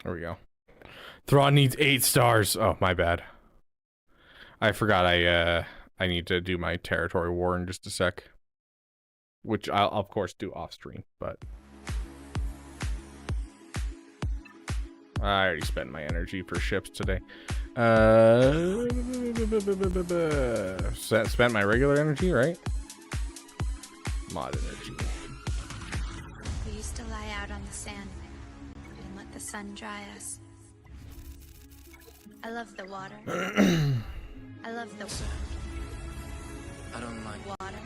There we go. Thrawn needs 8 stars. Oh, my bad. I forgot I need to do my territory war in just a sec. Which I'll, of course, do off stream, but... I already spent my energy for ships today. Spent my regular energy, right? Mod energy. We used to lie out on the sand and let the sun dry us. I love the water. I love the I don't like water.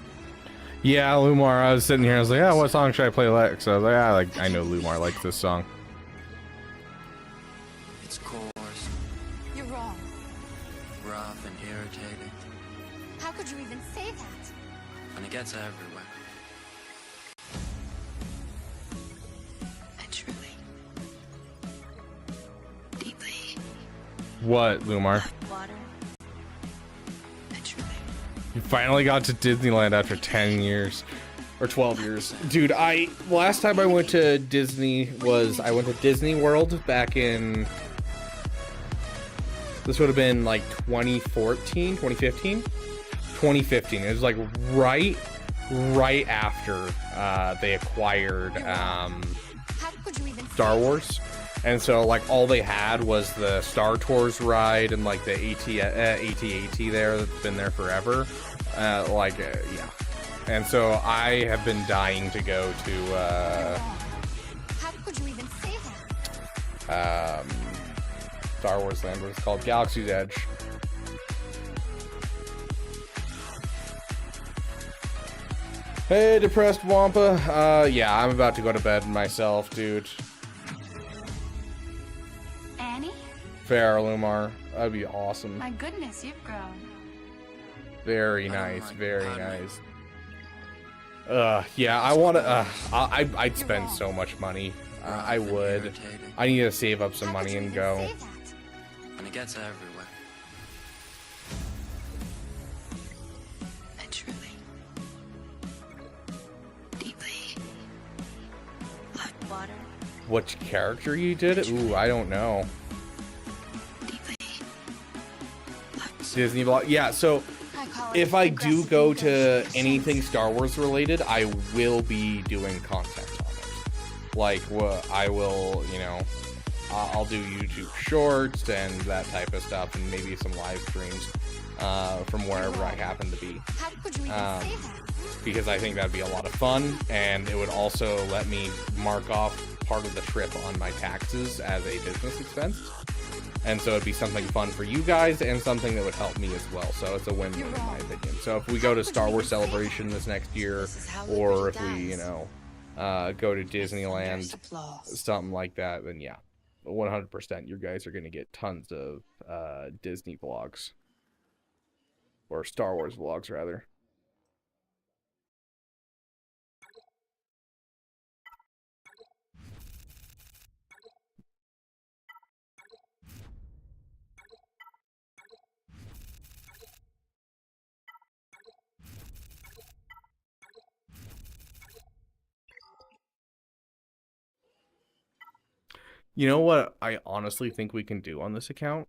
Yeah, Lumar, I was sitting here, I was like, oh, what song should I play Lex? I was like, I know Lumar likes this song. It's coarse, You're wrong. rough, and irritating, How could you even say that? and it gets everywhere. I truly, deeply What, Lumar? water. I truly. You finally got to Disneyland after 10 years. Or 12 years. Dude, last time I went to Disney was, I went to Disney World back in, this would have been like 2014, 2015? 2015. It was like right after they acquired Star Wars. And so like all they had was the Star Tours ride and like the AT-AT there that's been there forever. Yeah. And so I have been dying to go to, How could you even say that? Star Wars Land, what it's called, Galaxy's Edge. Hey, depressed Wampa. Yeah, I'm about to go to bed myself, dude. Annie? Fair, Lumar. That'd be awesome. My goodness, you've grown. Very nice, very nice. Yeah, I want to, I'd spend so much money. I would. I need to save up some money and go. And it gets everywhere. I truly, deeply loved water. Which character you did? Ooh, I don't know. Disney vlog. Yeah, so if I do go to anything Star Wars related, I will be doing content on it. Like, I will, you know, I'll do YouTube shorts and that type of stuff, and maybe some live streams from wherever I happen to be. Because I think that'd be a lot of fun, and it would also let me mark off part of the trip on my taxes as a business expense. And so it'd be something fun for you guys and something that would help me as well. So it's a win-win in my opinion. So if we go to Star Wars Celebration this next year, or if we, you know, go to Disneyland, something like that, then yeah, 100% you guys are going to get tons of Disney vlogs. Or Star Wars vlogs, rather. You know what I honestly think we can do on this account?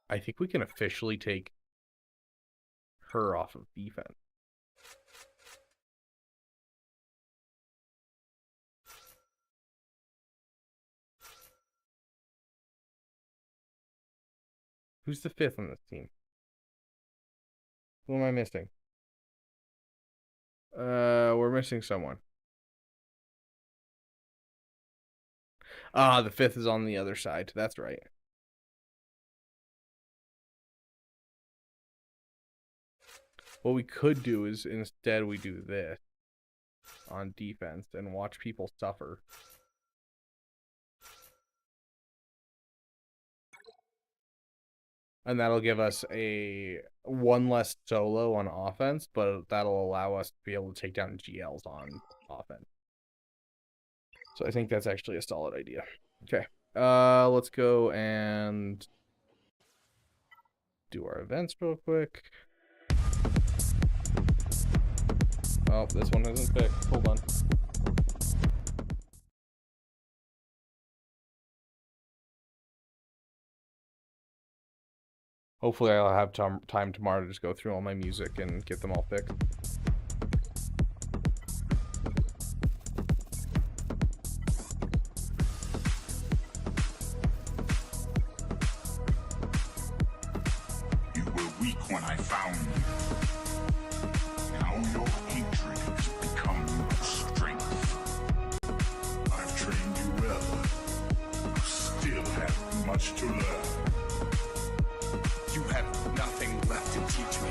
I think we can officially take her off of defense. Who's the 5th on this team? Who am I missing? We're missing someone. Ah, the 5th is on the other side. That's right. What we could do is instead we do this on defense and watch people suffer. And that'll give us one less solo on offense, but that'll allow us to be able to take down GLs on offense. So I think that's actually a solid idea. Okay. Let's go and do our events real quick. Oh, this one isn't picked. Hold on. Hopefully I'll have time tomorrow to just go through all my music and get them all picked. You were weak when I found you. Now your hatred has become your strength. I've trained you well. You still have much to learn. You have nothing left to teach me.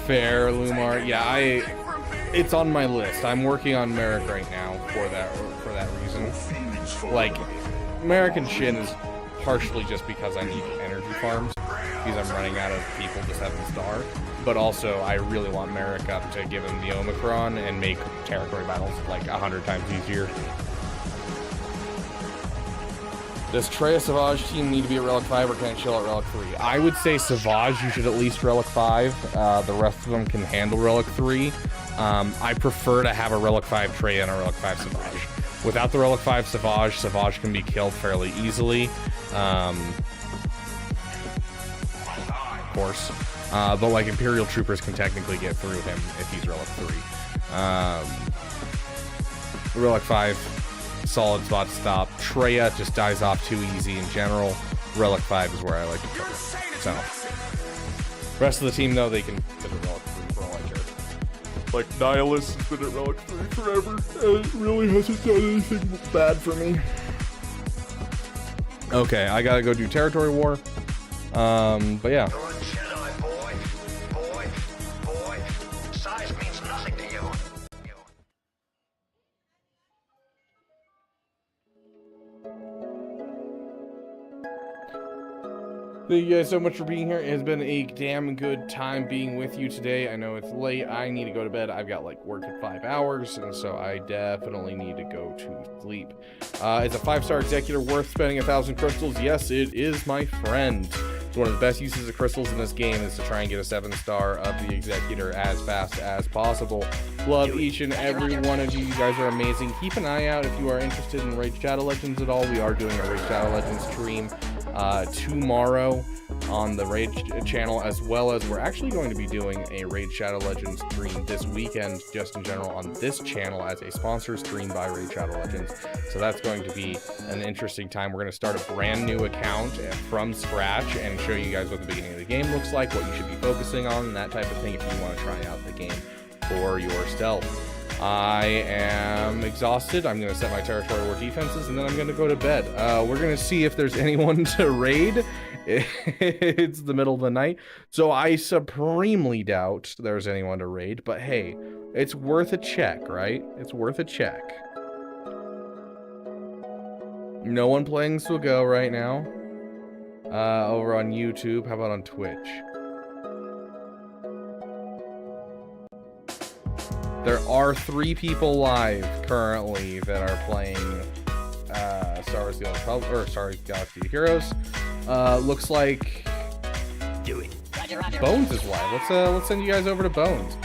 Fair, Lumar. Yeah, it's on my list. I'm working on Merrick right now for that reason. Like, American Shin is partially just because I need energy farms, because I'm running out of people to 7-star. But also, I really want Merrick up to give him the Omicron and make territory battles like 100 times easier. Does Trey Savage team need to be at Relic 5 or can it chill at Relic 3? I would say Savage, you should at least Relic 5. The rest of them can handle Relic 3. I prefer to have a Relic 5 Trey and a Relic 5 Savage. Without the Relic 5 Savage, Savage can be killed fairly easily. Of course. But like Imperial Troopers can technically get through him if he's Relic 3. Relic 5. Solid spot to stop. Treya just dies off too easy in general. Relic 5 is where I like to put it. So Rest of the team, though, they can fit at Relic 3 for all I care. Like, Nihilus has been at Relic 3 forever, and it really hasn't done anything bad for me. Okay, I gotta go do Territory War. But yeah. Size means nothing to you. Thank you guys so much for being here. It has been a damn good time being with you today. I know it's late. I need to go to bed. I've got like work at 5 hours, and so I definitely need to go to sleep. It's a 5-star executor worth spending 1,000 crystals. Yes, it is, my friend. One of the best uses of crystals in this game is to try and get a 7-star of the executor as fast as possible. Love each and every one of you. You guys are amazing. Keep an eye out if you are interested in Raid Shadow Legends at all. We are doing a Raid Shadow Legends stream tomorrow on the Raid channel, as well as we're actually going to be doing a Raid Shadow Legends stream this weekend, just in general, on this channel as a sponsor stream by Raid Shadow Legends. So that's going to be an interesting time. We're going to start a brand new account from scratch and show you guys what the beginning of the game looks like, what you should be focusing on, and that type of thing if you want to try out the game for yourself. I am exhausted. I'm going to set my Territory War defenses, and then I'm going to go to bed. We're going to see if there's anyone to raid. It's the middle of the night, so I supremely doubt there's anyone to raid, but hey, it's worth a check, right? It's worth a check. No one playing Swago right now. Over on YouTube. How about on Twitch? There are 3 people live currently that are playing Star Wars: The Old Republic, or sorry, Galaxy of Heroes. Looks like Bones is live. Let's send you guys over to Bones.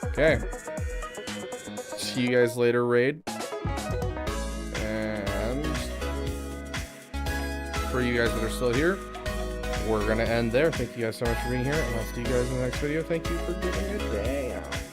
Okay. See you guys later, Raid. And for you guys that are still here, we're going to end there. Thank you guys so much for being here, and I'll see you guys in the next video. Thank you for giving a day out.